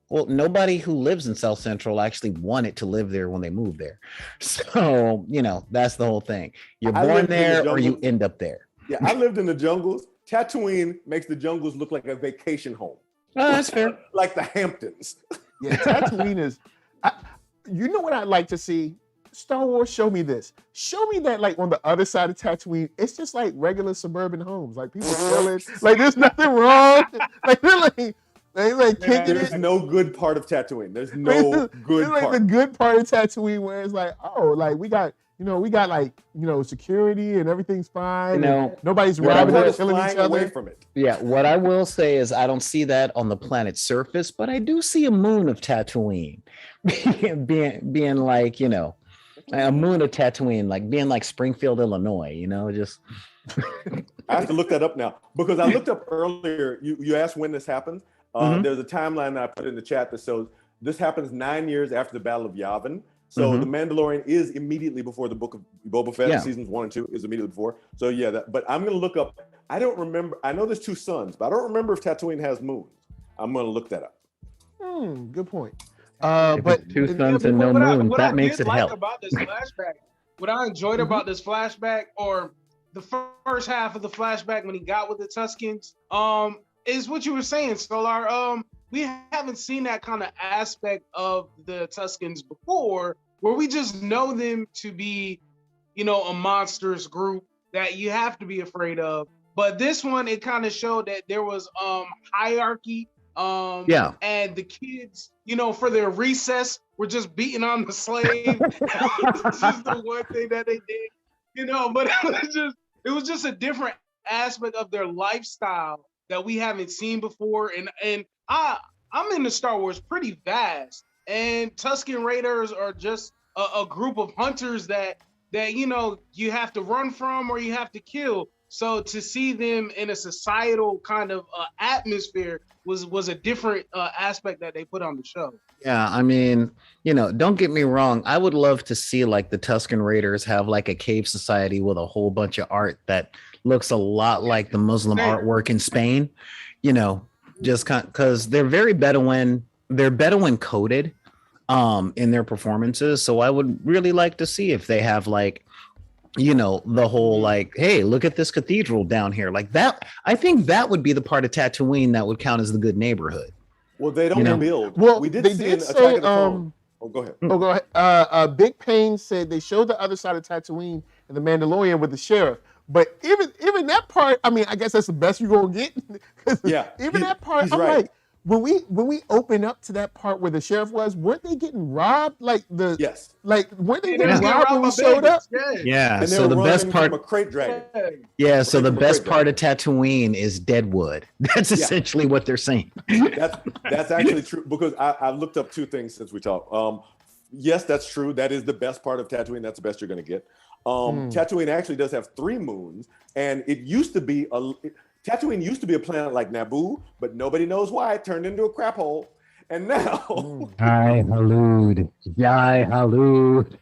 well, nobody who lives in South Central actually wanted to live there when they moved there. So, that's the whole thing. You're born there or you end up there. Yeah, I lived in the jungles. Tatooine makes the jungles look like a vacation home. Oh, that's fair. Like the Hamptons. Yeah, Tatooine is. You know what I'd like to see? Star Wars, show me this. Show me that, like, on the other side of Tatooine, it's just like regular suburban homes. Like, people chilling. Like, there's nothing wrong. Like, they're like kicking There's it. no good part of Tatooine. There's no good it's like part. the good part of Tatooine where it's like, oh, like we got security and everything's fine. Nobody's robbing or killing each other. Away from it. Yeah, what I will say is I don't see that on the planet's surface, but I do see a moon of Tatooine being like, a moon of Tatooine, like being like Springfield, Illinois, just. I have to look that up now because I looked up earlier. You asked when this happens. There's a timeline that I put in the chat that shows this happens 9 years after the Battle of Yavin. So The Mandalorian is immediately before the book of Boba Fett. Seasons 1 and 2 is immediately before. So yeah, but I'm gonna look up. I don't remember. I know there's 2 suns, but I don't remember if Tatooine has moons. I'm gonna look that up. Good point. If But it's 2 suns and no moon, that makes it hell. About this flashback, what I enjoyed about this flashback, or the first half of the flashback when he got with the Tuskens, is what you were saying, Solar. We haven't seen that kind of aspect of the Tuskens before, where we just know them to be, a monstrous group that you have to be afraid of. But this one, it kind of showed that there was hierarchy. And the kids, for their recess, were just beating on the slave. This is the one thing that they did, but it was just a different aspect of their lifestyle that we haven't seen before. And I'm into Star Wars pretty vast, and Tusken Raiders are just a group of hunters that you have to run from or you have to kill. So to see them in a societal kind of atmosphere was a different aspect that they put on the show. Yeah, I mean, don't get me wrong. I would love to see like the Tusken Raiders have like a cave society with a whole bunch of art that looks a lot like the Muslim artwork in Spain, just because they're very Bedouin. They're Bedouin coded in their performances. So I would really like to see if they have like, the whole like, hey, look at this cathedral down here like that. I think that would be the part of Tatooine that would count as the good neighborhood. Well, they don't build. Well, we did they see did an say, Attack of the Clone. Go ahead. Go ahead. Big Pain said they showed the other side of Tatooine and the Mandalorian with the sheriff. But even that part, I mean, I guess that's the best you're gonna get. That part, I'm right. Like, when we open up to that part where the sheriff was, weren't they getting robbed? Like weren't they getting robbed when we showed up? Yeah. And so the best part, a crate dragon. Yeah. So the best part of Tatooine is Deadwood. That's essentially what they're saying. That's actually true, because I looked up 2 things since we talked. Yes, that's true. That is the best part of Tatooine. That's the best you're going to get. Tatooine actually does have 3 moons, and it used to be Tatooine used to be a planet like Naboo, but nobody knows why it turned into a crap hole. And now, Jai Halud.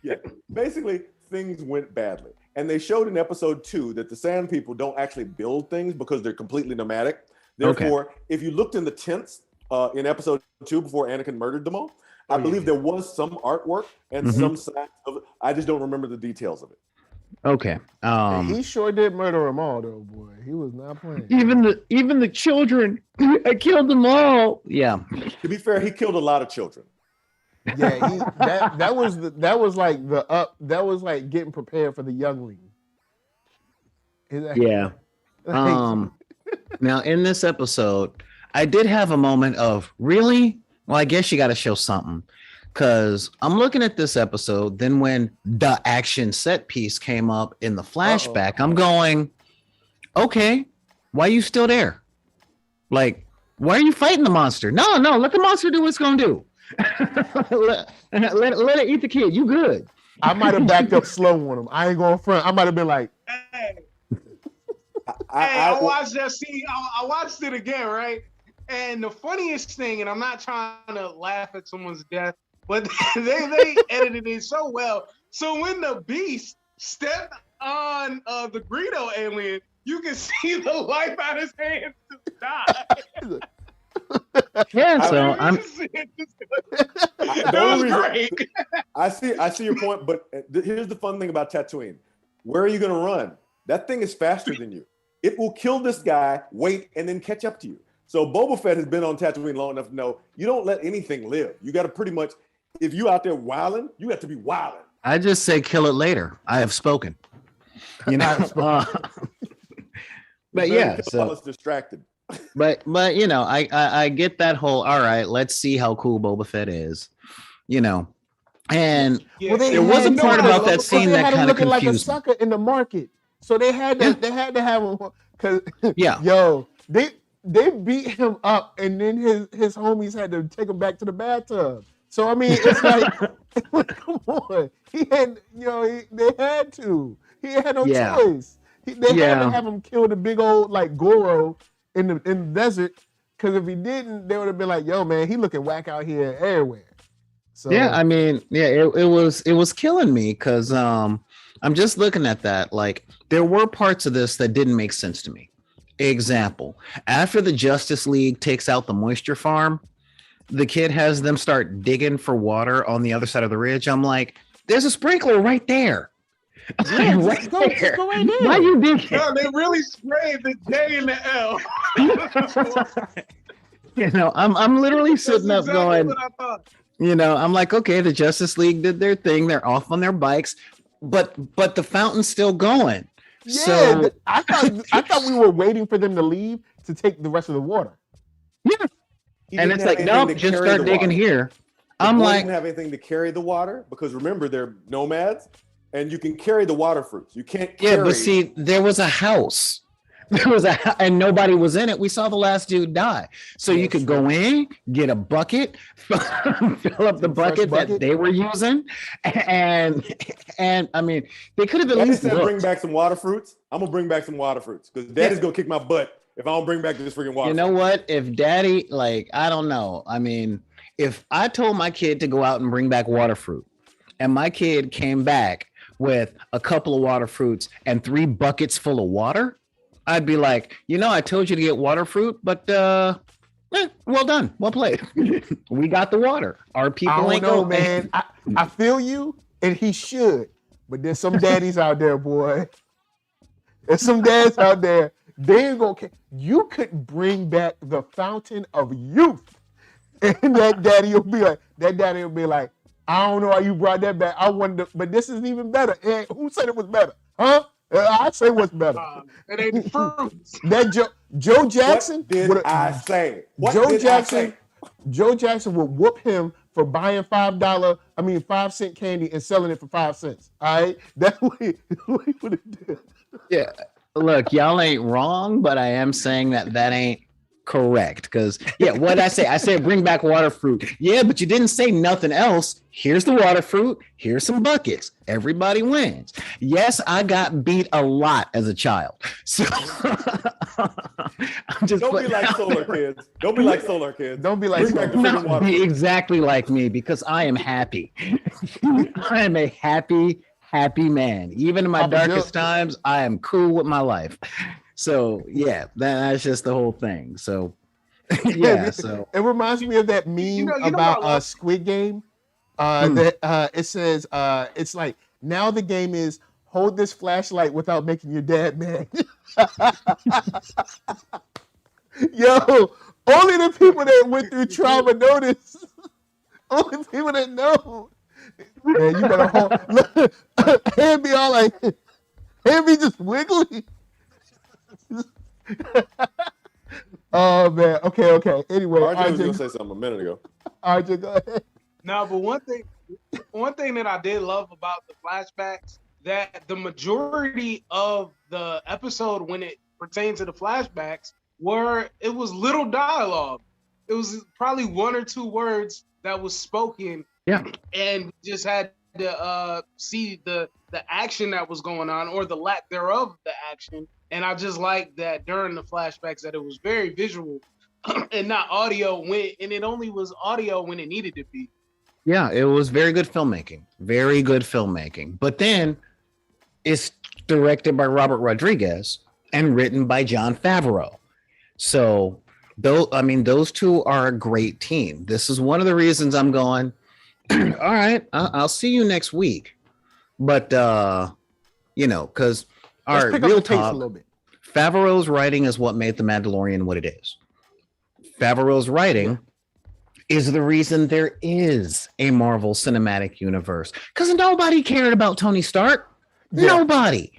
Yeah, basically things went badly. And they showed in episode 2 that the Sand People don't actually build things because they're completely nomadic. Therefore, if you looked in the tents in episode 2 before Anakin murdered them all, I believe there was some artwork and some signs of it. I just don't remember the details of it. Okay. He sure did murder them all, though, boy. He was not playing. Even the children, I killed them all. Yeah. To be fair, he killed a lot of children. Yeah, that was like getting prepared for the youngling. Yeah. Now in this episode, I did have a moment of really. Well, I guess you got to show something. Because I'm looking at this episode, then when the action set piece came up in the flashback, I'm going, okay, why are you still there? Like, why are you fighting the monster? No, let the monster do what it's going to do. let it eat the kid. You good. I might have backed up slow on him. I ain't going front. I might have been like, hey. I watched that scene. I watched it again, right? And the funniest thing, and I'm not trying to laugh at someone's death, but they edited it so well. So when the beast stepped on the Greedo alien, you can see the life out of his hands to die. Yeah, so great. I see your point, but here's the fun thing about Tatooine. Where are you going to run? That thing is faster than you. It will kill this guy, wait, and then catch up to you. So Boba Fett has been on Tatooine long enough to know you don't let anything live. You got to pretty much, if you out there wilding, you have to be wilding. I just say kill it later. I have spoken. But yeah, so it's distracted. But I get that whole. All right, let's see how cool Boba Fett is. And there was a part about that scene that kind of confused like a sucker in the market. So they had to have him because they beat him up, and then his homies had to take him back to the bathtub. So I mean, it's like, come on, he had they had to. He had no choice. They had to have him kill the big old like Goro in the desert, because if he didn't, they would have been like, yo man, he looking whack out here everywhere. So yeah, I mean, yeah, it was killing me because I'm just looking at that. Like there were parts of this that didn't make sense to me. Example, after the Justice League takes out the moisture farm, the kid has them start digging for water on the other side of the ridge. I'm like, there's a sprinkler right there. yeah, Right just go there. right there. Why you digging? No, they really sprayed the J and the L. You know, I'm literally That's sitting up exactly going, what I thought. you know, I'm like, okay, the Justice League did their thing. They're off on their bikes, but the fountain's still going. Yeah, So I thought we were waiting for them to leave to take the rest of the water. yeah, He and didn't it's have like, anything nope, to just carry start the digging water. here. The I'm boy like, didn't have anything to carry the water because remember they're nomads and you can carry the water fruits. You can't yeah, carry. but see, there was a house. There was and nobody was in it. We saw the last dude die. So Yeah, you could true. go in, get a bucket, fill up the Fresh bucket that bucket. they were using, and I mean, they could have at Daddy least said bring looked. back some water fruits. I'm gonna bring back some water fruits because Daddy's gonna kick my butt if I don't bring back this freaking water. You know what? If daddy, like, I don't know. I mean, if I told my kid to go out and bring back water fruit, and my kid came back with a couple of water fruits and 3 buckets full of water, I'd be like, you know, I told you to get water fruit, but well done, well played. We got the water. Our people I don't ain't know, go, man. I feel you, and he should. But there's some daddies out there, boy. There's some dads out there. They ain't gonna care. You could bring back the fountain of youth, and that daddy will be like, I don't know why you brought that back. I wonder, but this is even better. And who said it was better? Huh? I say what's better. It ain't fruits. That Joe Jackson. What did I say? What Joe did Jackson. I say? Joe Jackson would whoop him for buying $5 candy and selling it for 5 cents. All right, that's what he would have did. yeah. Look, y'all ain't wrong, but I am saying that ain't correct. Because yeah, what I said bring back water fruit. Yeah, but you didn't say nothing else. Here's the water fruit. Here's some buckets. Everybody wins. Yes, I got beat a lot as a child. So I'm just Don't be like Solar Kids. Don't be like Solar Kids. Don't be like Bring back the Solar. freaking not water be fruit. exactly like me because I am happy. I am a happy man. Even in my Papa darkest Joe. times, I am cool with my life. So yeah, that's just the whole thing. So yeah, so it reminds me of that meme You know about what I love? Squid Game. That it says it's like now the game is hold this flashlight without making your dad mad. Yo, only the people that went through trauma know this. Only people that know. Man, you better hold. Look, hand be all like, hand be just wiggly. Oh man. Okay. Anyway, RJ was gonna RJ, say something a minute ago. RJ, go ahead. No, but one thing that I did love about the flashbacks, that the majority of the episode when it pertains to the flashbacks it was little dialogue. It was probably 1 or 2 words that was spoken. Yeah. And we just had to see the action that was going on or the lack thereof of the action. And I just like that during the flashbacks that it was very visual and not audio and it only was audio when it needed to be. yeah, it was very good filmmaking. Very good filmmaking. But then it's directed by Robert Rodriguez and written by Jon Favreau. So those two are a great team. This is one of the reasons I'm going, all right, I'll see you next week. But because Let's our pick up real the pace a talk, little bit. Favreau's writing is what made The Mandalorian what it is. Favreau's writing is the reason there is a Marvel Cinematic Universe. Because nobody cared about Tony Stark. Yeah. Nobody.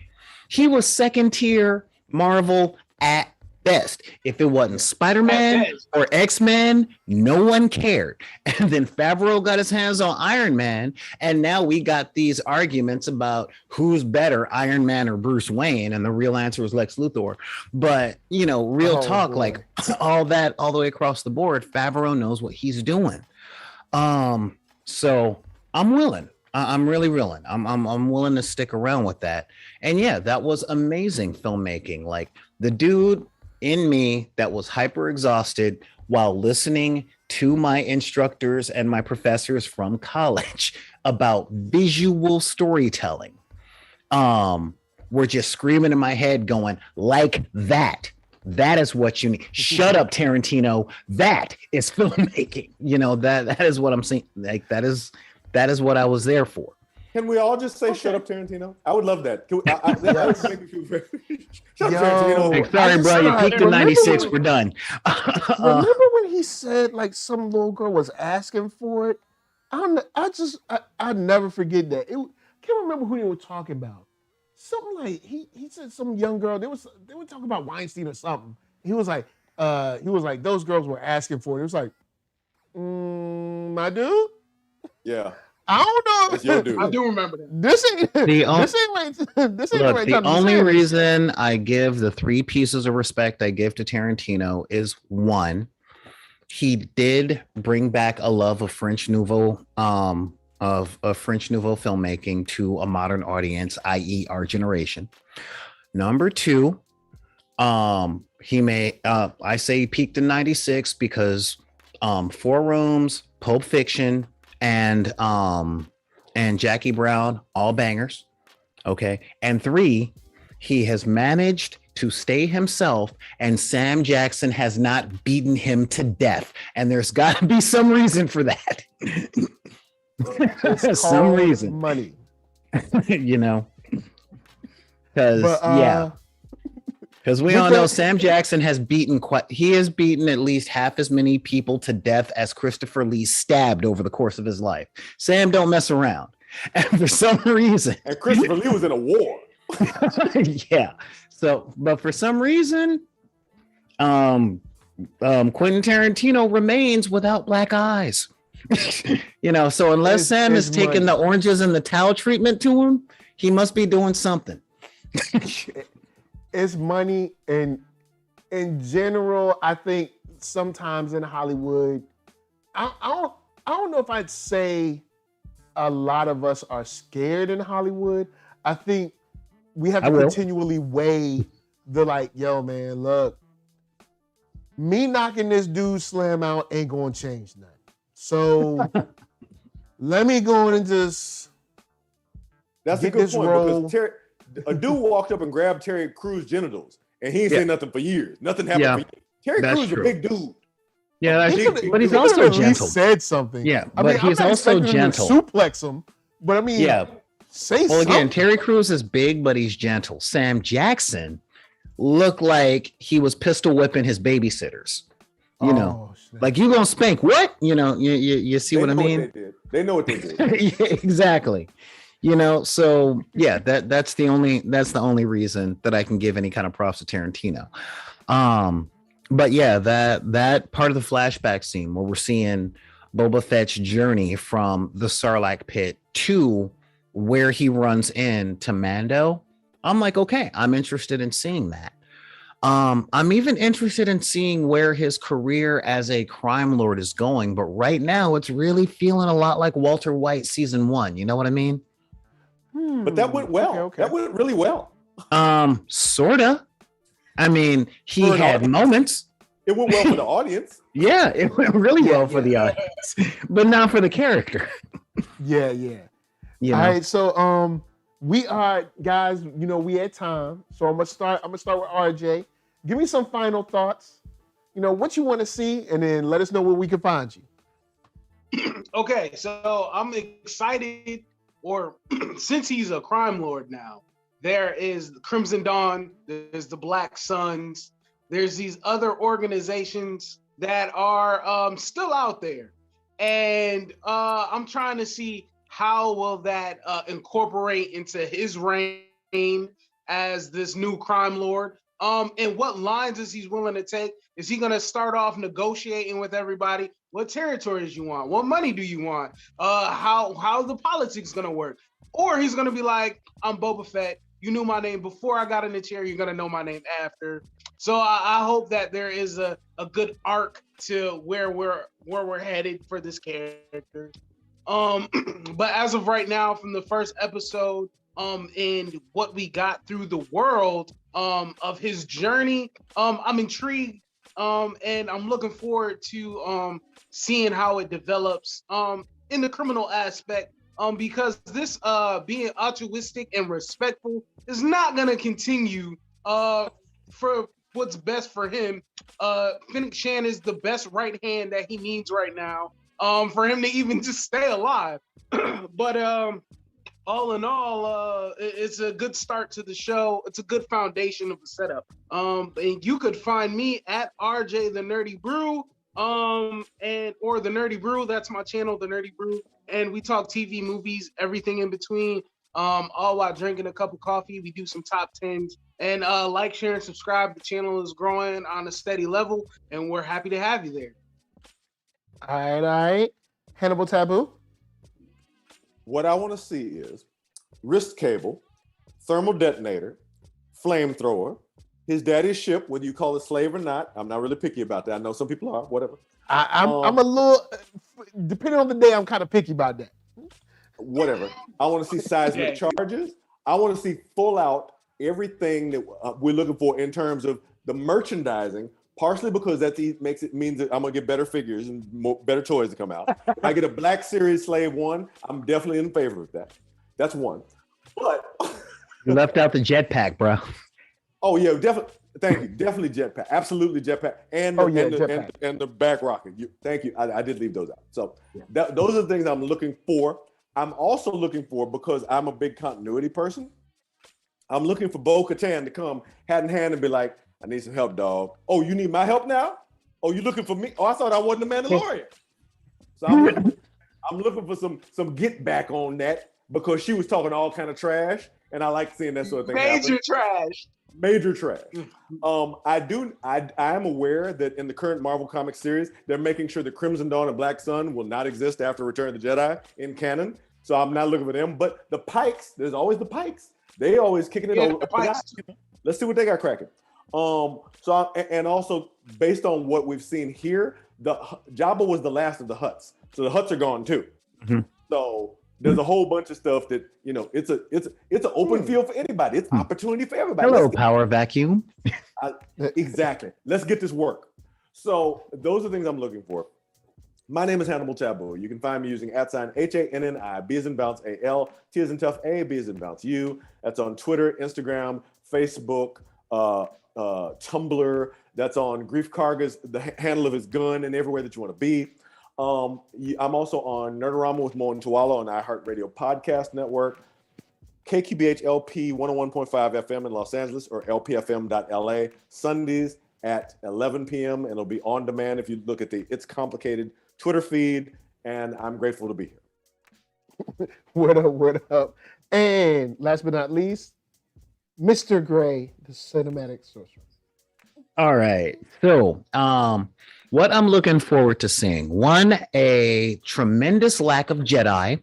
He was second tier Marvel at best. If it wasn't Spider-Man At best. or X-Men, no one cared. And then Favreau got his hands on Iron Man, and now we got these arguments about who's better, Iron Man or Bruce Wayne, and the real answer is Lex Luthor. But, real Oh, talk, boy. like all the way across the board, Favreau knows what he's doing. So I'm willing. I'm really willing. I'm willing to stick around with that. And yeah, that was amazing filmmaking. Like the dude in me that was hyper exhausted while listening to my instructors and my professors from college about visual storytelling. Were just screaming in my head, going, like that. That is what you need. Shut up, Tarantino. That is filmmaking. That is what I'm saying. Like that is what I was there for. Can we all just say shut up, Tarantino? I would love that. That would make me feel very... Shut up, Tarantino. Like, sorry, bro. You peaked in 96. We're done. Remember when he said like some little girl was asking for it? I never forget that. Can't remember who they were talking about. Something like he said some young girl. They were talking about Weinstein or something. He was like those girls were asking for it. It was like, my dude. Yeah. I don't know. That's your dude. I do remember that. This ain't the right time. The only reason I give the 3 pieces of respect I give to Tarantino is 1, he did bring back a love of French Nouveau French Nouveau filmmaking to a modern audience, i.e., our generation. Number 2, he may I say he peaked in 96 because 4 Rooms, Pulp Fiction, and Jackie Brown, all bangers. Okay. And 3, he has managed to stay himself, and Sam Jackson has not beaten him to death. And there's got to be some reason for that. Some reason. Money. Because we all know Sam Jackson has beaten at least half as many people to death as Christopher Lee stabbed over the course of his life. Sam don't mess around. And for some reason. And Christopher Lee was in a war. Yeah. But for some reason, Quentin Tarantino remains without black eyes. So unless Sam is taking the oranges and the towel treatment to him, he must be doing something. It's money, and in general, I think sometimes in Hollywood, I don't know if I'd say a lot of us are scared in Hollywood. I think we have to continually weigh the like, yo, man, look, me knocking this dude slam out ain't gonna change nothing. So let me go and just That's a good point, because a dude walked up and grabbed Terry Crews' genitals, and he ain't saying nothing for years. Nothing happened for years. Terry Crews is a big dude. Yeah, but he's also gentle. He said something. Yeah, but he's also gentle. Suplex him, but I mean, say something. Well, again, Terry Crews is big, but he's gentle. Sam Jackson looked like he was pistol whipping his babysitters. Like you gonna spank what? You see what I mean? They know what they did. Yeah, exactly. So yeah, that's the only reason that I can give any kind of props to Tarantino. But yeah, that part of the flashback scene where we're seeing Boba Fett's journey from the Sarlacc pit to where he runs into Mando, I'm like, okay, I'm interested in seeing that. I'm even interested in seeing where his career as a crime lord is going, but right now it's really feeling a lot like Walter White season 1. You know what I mean? But that went well. Okay. That went really well. Sorta. I mean, he had moments. It went well for the audience. Yeah, it went really well for the audience, but not for the character. Yeah. All right, so we are guys. We at time, so I'm gonna start with RJ. Give me some final thoughts. What you want to see, and then let us know where we can find you. Okay, so I'm excited. Or since he's a crime lord now, there is the Crimson Dawn, there's the Black Suns, there's these other organizations that are still out there. And I'm trying to see how will that incorporate into his reign as this new crime lord. And what lines is he willing to take? Is he gonna start off negotiating with everybody? What territories you want? What money do you want? How the politics gonna work? Or he's gonna be like, I'm Boba Fett. You knew my name before I got in the chair. You're gonna know my name after. So I hope that there is a good arc to where we're headed for this character. But as of right now, from the first episode, and what we got through the world, of his journey. I'm intrigued, and I'm looking forward to seeing how it develops in the criminal aspect. Because this being altruistic and respectful is not gonna continue for what's best for him. Phoenix Shan is the best right hand that he needs right now for him to even just stay alive. But all in all, it's a good start to the show. It's a good foundation of a setup. And you could find me at RJ the Nerdy Brew, and or the Nerdy Brew. That's my channel, the Nerdy Brew. And we talk TV, movies, everything in between. All while drinking a cup of coffee. We do some top tens. And like, share, and subscribe. The channel is growing on a steady level, and we're happy to have you there. All right. Hannibal Taboo. What I want to see is wrist cable, thermal detonator, flamethrower, his daddy's ship, whether you call it slave or not. I'm not really picky about that. I know some people are, whatever. I'm a little, depending on the day, I'm kind of picky about that. Whatever. I want to see seismic charges. I want to see full out everything that we're looking for in terms of the merchandising, partially because that means that I'm gonna get better figures and better toys to come out. If I get a Black Series Slave 1, I'm definitely in favor of that. That's one. But you left out the jetpack, bro. Oh yeah, definitely. Thank you. Definitely jetpack. Absolutely jetpack. And the back rocket. Thank you. I did leave those out. So those are the things I'm looking for. I'm also looking for, because I'm a big continuity person, I'm looking for Bo-Katan to come hat in hand and be like, I need some help, dog. Oh, you need my help now? Oh, you looking for me? Oh, I thought I wasn't a Mandalorian. So I'm looking for some get back on that, because she was talking all kind of trash, and I like seeing that sort of thing happen. Major trash. I am aware that in the current Marvel comic series, they're making sure the Crimson Dawn and Black Sun will not exist after Return of the Jedi in canon. So I'm not looking for them. But the Pikes, there's always the Pikes. They always kicking it over. Let's see what they got cracking. And also based on what we've seen here, the Jabba was the last of the Hutts. So the Hutts are gone too. Mm-hmm. So there's a whole bunch of stuff that, it's an open field for anybody. It's opportunity for everybody. Hello, power vacuum. Exactly. Let's get this work. So those are things I'm looking for. My name is Hannibal Taboo. You can find me using @HANNI, B as in bounce, AL, T as in tough, A, B as in bounce, U. That's on Twitter, Instagram, Facebook, Tumblr. That's on Grief Karga's, the handle of his gun, and everywhere that you want to be. I'm also on Nerdorama with Mo and Tuala on iHeartRadio Podcast Network, KQBH LP 101.5 FM in Los Angeles, or lpfm.la, Sundays at 11 p.m. And it'll be on demand if you look at the It's Complicated Twitter feed. And I'm grateful to be here. What up? And last but not least, Mr. Gray, the cinematic sorcerer. All right. So, what I'm looking forward to seeing, one, a tremendous lack of Jedi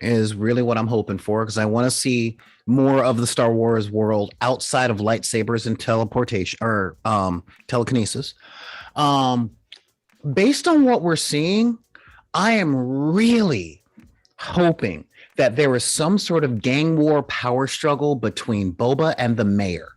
is really what I'm hoping for, because I want to see more of the Star Wars world outside of lightsabers and teleportation or telekinesis. Based on what we're seeing, I am really hoping that there is some sort of gang war power struggle between Boba and the mayor.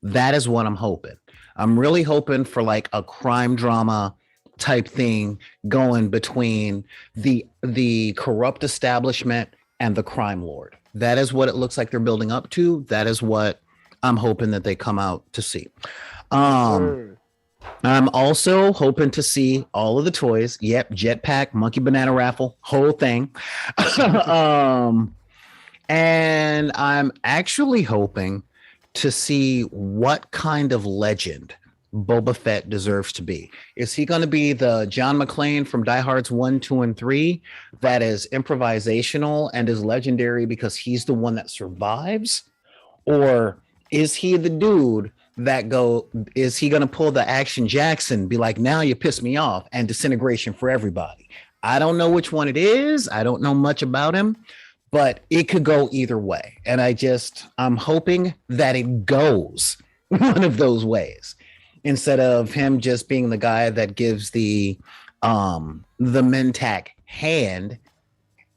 That is what I'm hoping. I'm really hoping for like a crime drama type thing going between the corrupt establishment and the crime lord. That is what it looks like they're building up to. That is what I'm hoping that they come out to see. I'm also hoping to see all of the toys. Yep, jetpack, monkey banana raffle, whole thing. And I'm actually hoping to see what kind of legend Boba Fett deserves to be. Is he going to be the John McClane from Die Hards 1, 2, and 3 that is improvisational and is legendary because he's the one that survives? Or is he the dude that is he going to pull the Action Jackson, be like, now you piss me off, and disintegration for everybody? I don't know which one it is. I don't know much about him, but it could go either way. And I'm hoping that it goes one of those ways, instead of him just being the guy that gives the Mentak hand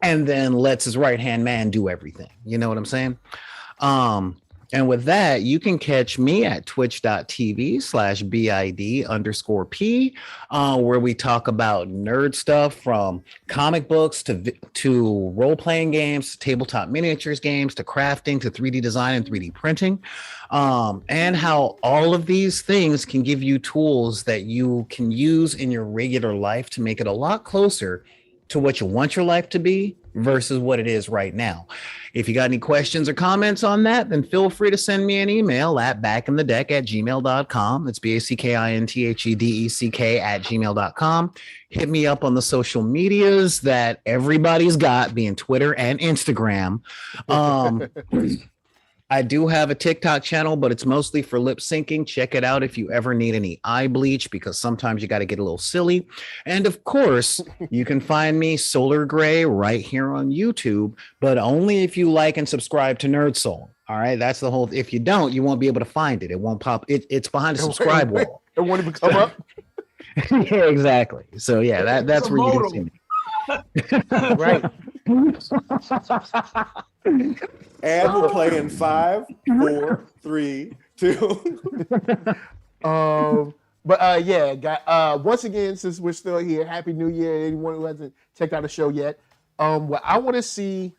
and then lets his right hand man do everything. You know what I'm saying? And with that, you can catch me at twitch.tv/BID_P, where we talk about nerd stuff from comic books to role-playing games, to tabletop miniatures games, to crafting, to 3D design and 3D printing, and how all of these things can give you tools that you can use in your regular life to make it a lot closer to what you want your life to be versus what it is right now. If you got any questions or comments on that, then feel free to send me an email at backinthedeck@gmail.com. It's BACKINTHEDECK@gmail.com. Hit me up on the social medias that everybody's got, being Twitter and Instagram. I do have a TikTok channel, but it's mostly for lip syncing. Check it out if you ever need any eye bleach, because sometimes you got to get a little silly. And of course, you can find me Solar Gray right here on YouTube, but only if you like and subscribe to NERDSoul. All right, that's the whole. If you don't, you won't be able to find it. It won't pop. It's behind the subscribe wall. It won't even come up. Yeah, exactly. So yeah, that's where you can see me. Right. And we'll play in 5, 4, 3, 2. Once again, since we're still here, Happy New Year. Anyone who hasn't checked out the show yet. What I want to see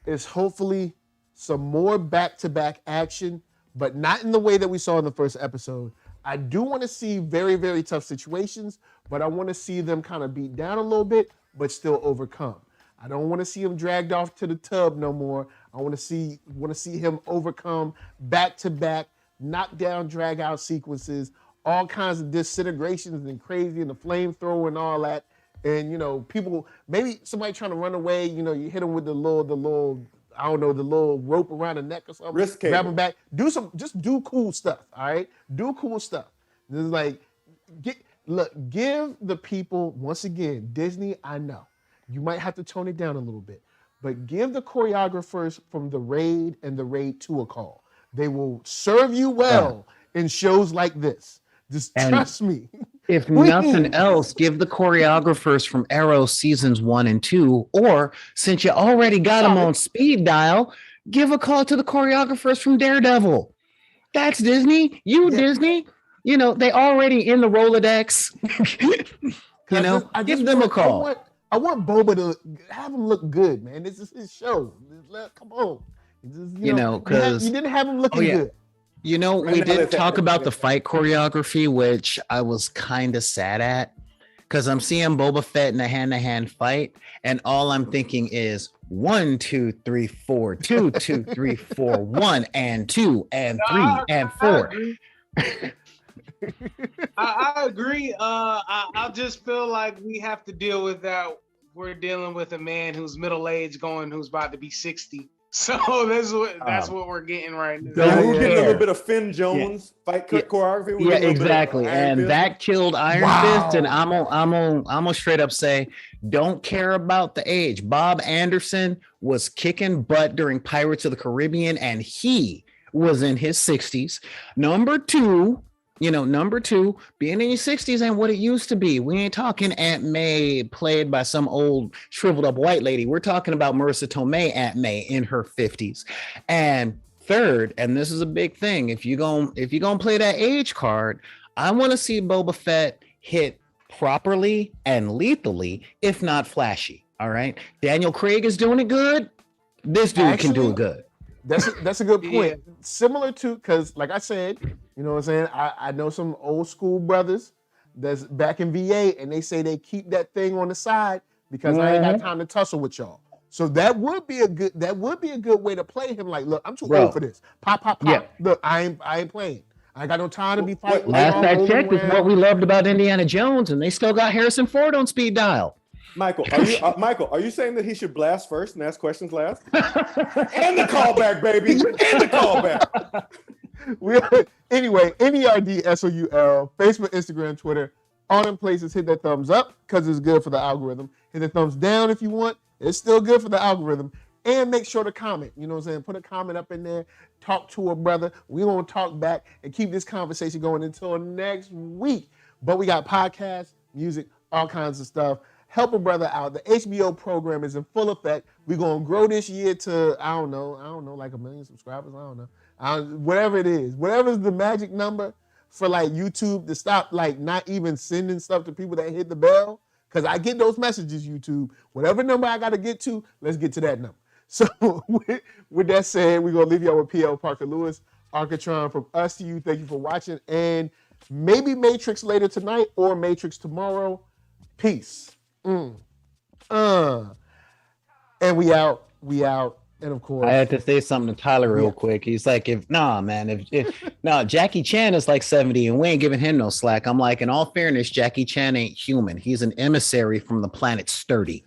is hopefully some more back-to-back action, but not in the way that we saw in the first episode. I do want to see very, very tough situations, but I want to see them kind of beat down a little bit, but still overcome. I don't want to see him dragged off to the tub no more. I want to see him overcome back-to-back, knockdown, drag-out sequences, all kinds of disintegrations and crazy, and the flamethrower and all that. And, people, maybe somebody trying to run away, you hit them with the little, I don't know, the little rope around the neck or something. Wrist cable. Grab them back. Just do cool stuff, all right? Do cool stuff. This is like, give the people, once again, Disney, I know. You might have to tone it down a little bit, but give the choreographers from The Raid and The Raid 2 a call. They will serve you well in shows like this. Just trust me. If nothing else, give the choreographers from Arrow seasons 1 and 2, or since you already got them on speed dial, give a call to the choreographers from Daredevil. That's Disney. Disney. They already in the Rolodex. Give them a call. I want Boba to have him look good, man. This is his show. Come on. Because you didn't have him looking good. We did talk about the fight choreography, which I was kind of sad at, because I'm seeing Boba Fett in a hand-to-hand fight, and all I'm thinking is 1, 2, 3, 4, 2, 2, 3, 4, 1, and 2, and 3, and 4. I agree. I just feel like we have to deal with that. We're dealing with a man who's middle-aged, who's about to be 60. So that's what we're getting right now. We're getting a little bit of Finn Jones fight choreography. Yeah, exactly. And that killed Iron Fist. And I'm gonna straight up say, don't care about the age. Bob Anderson was kicking butt during Pirates of the Caribbean, and he was in his 60s. Number two, being in your 60s ain't what it used to be. We ain't talking Aunt May played by some old shriveled up white lady. We're talking about Marissa Tomei Aunt May in her 50s. And third, and this is a big thing, if you're gonna play that age card, I want to see Boba Fett hit properly and lethally, if not flashy. All right. Daniel Craig is doing it good. This dude can do it good. That's a good point. Yeah. Similar to, because like I said, you know what I'm saying? I know some old school brothers that's back in VA, and they say they keep that thing on the side because I ain't got time to tussle with y'all. So that would be a good way to play him. Like, look, I'm too old for this. Pop. Yeah. Look, I ain't playing. I ain't got no time to be fighting. Last I checked is what we loved about Indiana Jones, and they still got Harrison Ford on speed dial. Michael, are you saying that he should blast first and ask questions last? And the callback, baby. And the callback. Anyway, NERDSoul, Facebook, Instagram, Twitter, all them places. Hit that thumbs up because it's good for the algorithm. Hit the thumbs down if you want. It's still good for the algorithm. And make sure to comment. You know what I'm saying? Put a comment up in there. Talk to a brother. We're going to talk back and keep this conversation going until next week. But we got podcasts, music, all kinds of stuff. help a brother out. The HBO program is in full effect. We're gonna grow this year to I don't know, like 1 million subscribers. I don't know, whatever it is, whatever's the magic number for like YouTube to stop like not even sending stuff to people that hit the bell. Because I get those messages, YouTube. Whatever number I got to get to, let's get to that number. So with that said, we're going to leave y'all with P.L. Parker Lewis, Architron. From us to you, thank you for watching. And maybe Matrix later tonight or Matrix tomorrow. Peace. And we out. And of course, I had to say something to Tyler real quick. He's like, if Jackie Chan is like 70 and we ain't giving him no slack. I'm like, in all fairness, Jackie Chan ain't human. He's an emissary from the planet Sturdy.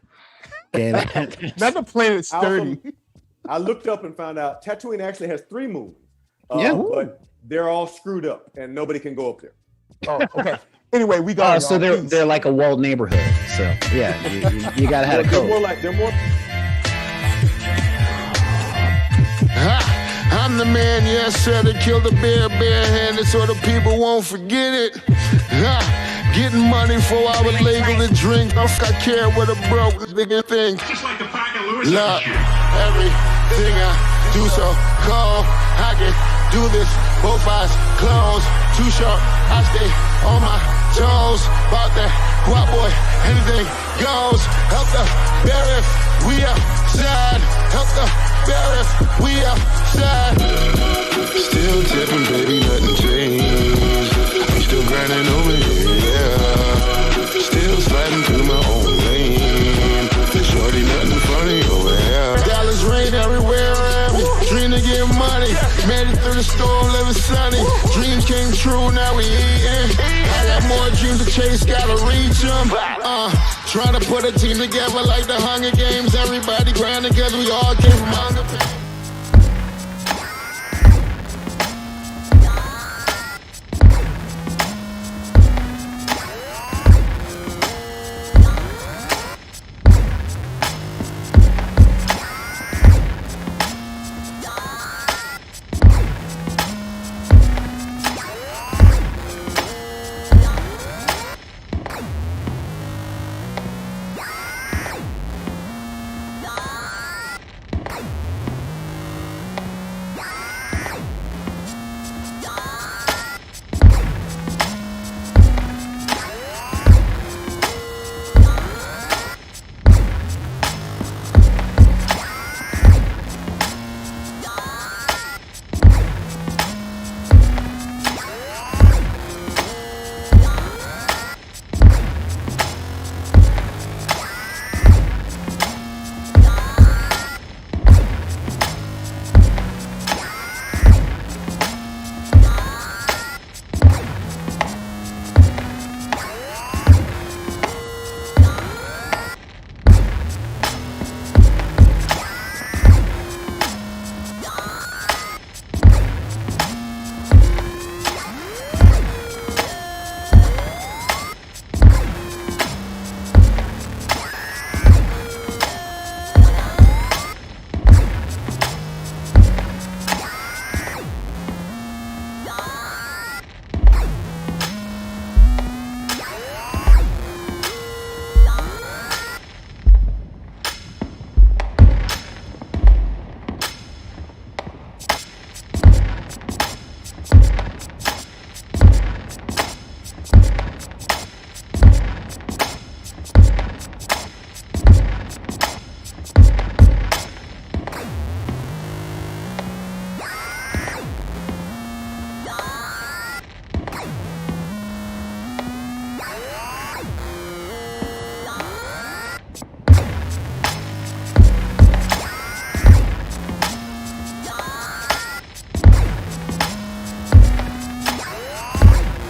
Okay, not the planet Sturdy. I looked up and found out Tatooine actually has 3 moons. But they're all screwed up and nobody can go up there. Oh, okay. Anyway, we got. So they're like a walled neighborhood. So yeah, you gotta have a code. They're more. I'm the man, yes, sir, that killed a bear barehanded so the people won't forget it. Getting money for our legal to drink. I care what a broke nigga think. Just like the Parker Lewis. Look, everything I do so cold. I can do this, both eyes closed. Too short, I stay on my toes. About that guap boy, anything goes. Help the bear if we outside. Help the bear if we outside. Still tipping, baby, nothing changed. I'm still grinding over here, yeah. Still sliding through my own lane. Shorty, nothing funny over here. Dallas rain everywhere around me. Dream to get money. Made it through the storm, living sunny. Dreams came true, now we eating. I got more dreams to chase, gotta reach them. Trying to put a team together like the Hunger Games. Everybody grinding cause we all came from Hunger.